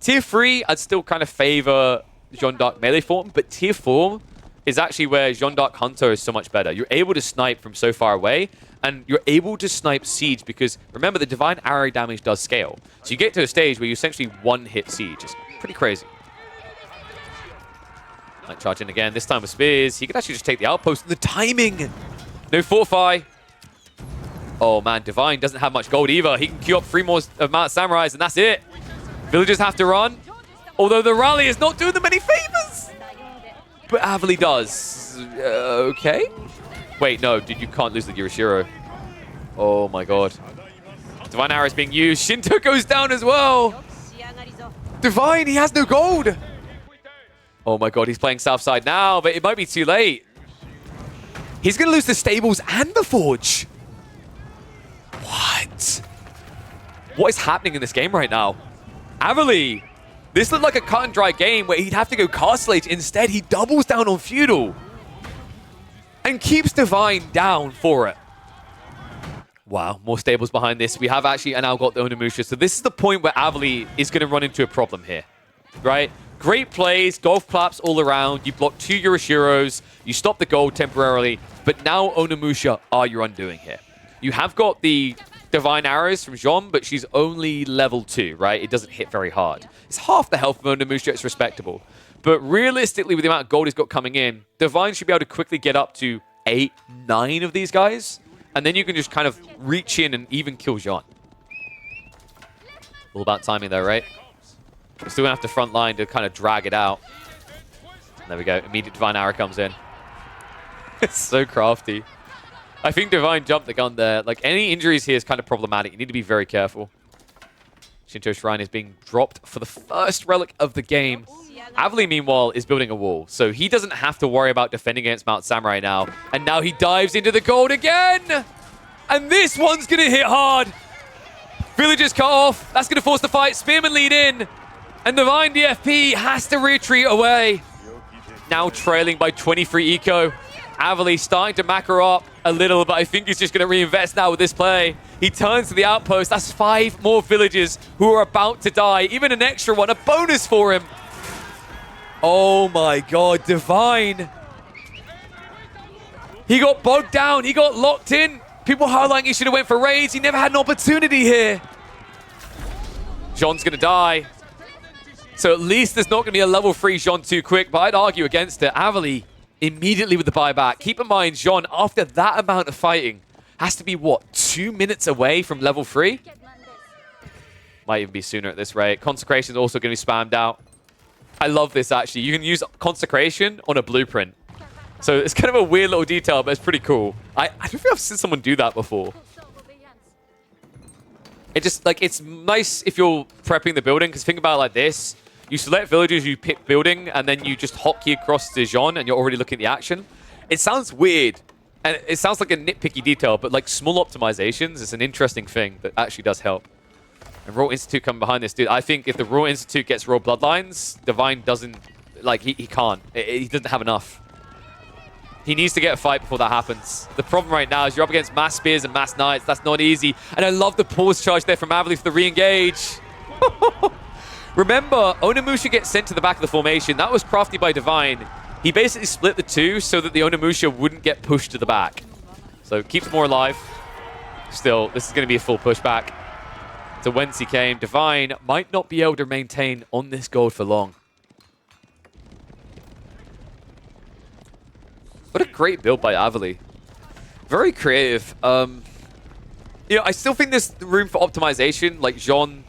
Tier 3, I'd still kind of favor Jeanne D'Arc melee form, but Tier 4 is actually where Jeanne D'Arc Hunter is so much better. You're able to snipe from so far away, and you're able to snipe siege because, remember, the Divine Arrow damage does scale. So you get to a stage where you essentially one-hit siege. It's pretty crazy. Might charge in again, this time with spears. He could actually just take the outpost, and the timing! No fortify. Oh man, Divine doesn't have much gold either. He can queue up 3 more of Mount Samurais, and that's it. Villagers have to run. Although the rally is not doing them any favors. But Avely does. Okay. Wait, no, dude, you can't lose the Girishiro. Oh my god. Divine Arrow is being used. Shinto goes down as well. Divine, he has no gold. Oh my god, he's playing south side now, but it might be too late. He's going to lose the stables and the forge. What? what is happening in this game right now? Avely, this looked like a cut and dry game where he'd have to go Castle Age. Instead, he doubles down on Feudal and keeps Divine down for it. Wow, more stables behind this. We have actually now got the Onimusha. So this is the point where Avely is going to run into a problem here, right? Great plays, golf claps all around. You block 2 Yoroshiros. You stop the gold temporarily. But now Onimusha are your undoing here. You have got the Divine Arrows from Jeanne, but she's only level 2, right? It doesn't hit very hard. It's half the health of Onimusha. It's respectable. But realistically, with the amount of gold he's got coming in, Divine should be able to quickly get up to 8, 9 of these guys. And then you can just kind of reach in and even kill Jeanne. All about timing though, right? We're still going to have to front line to kind of drag it out. There we go. Immediate Divine Arrow comes in. It's so crafty. I think Divine jumped the gun there. Like, any injuries here is kind of problematic. You need to be very careful. Shinto Shrine is being dropped for the first relic of the game. Avely, meanwhile, is building a wall. So he doesn't have to worry about defending against Mount Samurai now. And now he dives into the gold again! And this one's going to hit hard. Villagers cut off. That's going to force the fight. Spearman lead in. And DivineDFP has to retreat away. Now trailing by 23 eco. Avely starting to macro up a little, but I think he's just going to reinvest now with this play. He turns to the outpost. That's 5 more villagers who are about to die. Even an extra one, a bonus for him. Oh my god, Divine. He got bogged down. He got locked in. People highlighting he should have went for raids. He never had an opportunity here. Jeanne's going to die. So at least there's not going to be a level 3 Jeanne too quick, but I'd argue against it. Avely immediately with the buyback. Keep in mind, Jeanne, after that amount of fighting, has to be, what, 2 minutes away from level 3? Might even be sooner at this rate. Consecration is also going to be spammed out. I love this, actually. You can use Consecration on a blueprint. So it's kind of a weird little detail, but it's pretty cool. I don't think I've seen someone do that before. It just, like, it's nice if you're prepping the building, because think about it like this. You select villagers, you pick building, and then you just hotkey across to Jeanne, and you're already looking at the action. It sounds weird, and it sounds like a nitpicky detail, but like small optimizations is an interesting thing that actually does help. And Royal Institute coming behind this, dude. I think if the Royal Institute gets Royal Bloodlines, Divine doesn't, like, he can't. He doesn't have enough. He needs to get a fight before that happens. The problem right now is you're up against Mass Spears and Mass Knights. That's not easy. And I love the pause charge there from Avely for the re-engage. Remember, Onimusha gets sent to the back of the formation. That was crafty by Divine. He basically split the two so that the Onimusha wouldn't get pushed to the back. So keeps more alive. Still, this is going to be a full pushback to whence he came. Divine might not be able to maintain on this gold for long. What a great build by Avely. Very creative. You know, I still think there's room for optimization, like Jeanne.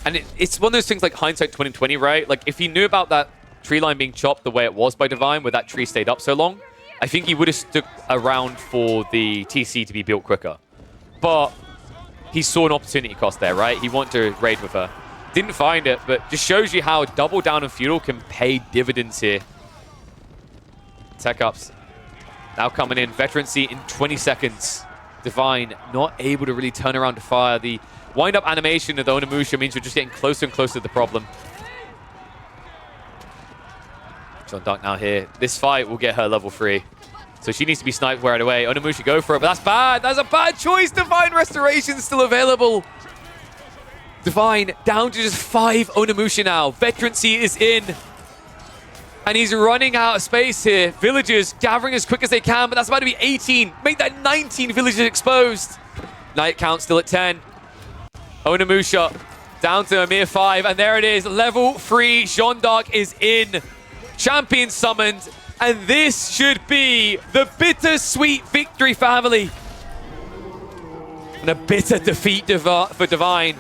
And it's one of those things like hindsight 2020, right? Like, if he knew about that tree line being chopped the way it was by Divine, where that tree stayed up so long, I think he would have stuck around for the TC to be built quicker. But he saw an opportunity cost there, right? He wanted to raid with her. Didn't find it, but just shows you how double down on Feudal can pay dividends here. Tech ups now coming in. Veterancy in 20 seconds. Divine not able to really turn around to fire. The wind-up animation of the Onimusha means we're just getting closer and closer to the problem. Jeanne D'Arc now here. This fight will get her level 3. So she needs to be sniped right away. Onimusha, go for it, but that's bad. That's a bad choice. Divine Restoration still available. Divine down to just 5 Onimusha now. Veterancy is in. And he's running out of space here. Villagers gathering as quick as they can, but that's about to be 18. Make that 19 villagers exposed. Night count still at 10. Onimusha down to a mere 5. And there it is. Level 3. Jeanne D'Arc is in. Champion summoned. And this should be the bittersweet victory for Avely. And a bitter defeat for Divine.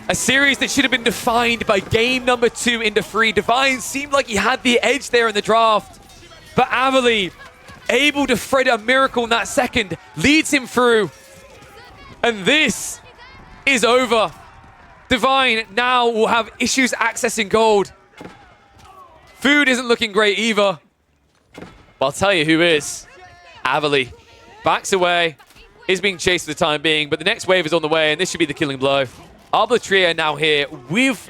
A series that should have been defined by game number 2 into 3. Divine seemed like he had the edge there in the draft. But Avely, able to thread a miracle in that second, leads him through. And this is over. Divine now will have issues accessing gold. Food isn't looking great either. But I'll tell you who is. Avely backs away. is being chased for the time being, but the next wave is on the way, and this should be the killing blow. Arbor Trio now here with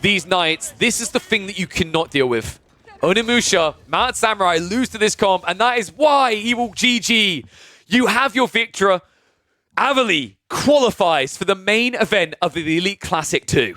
these knights. This is the thing that you cannot deal with. Onimusha, Mount Samurai lose to this comp, and that is why he will GG. You have your victor. Avely qualifies for the main event of the Elite Classic 2.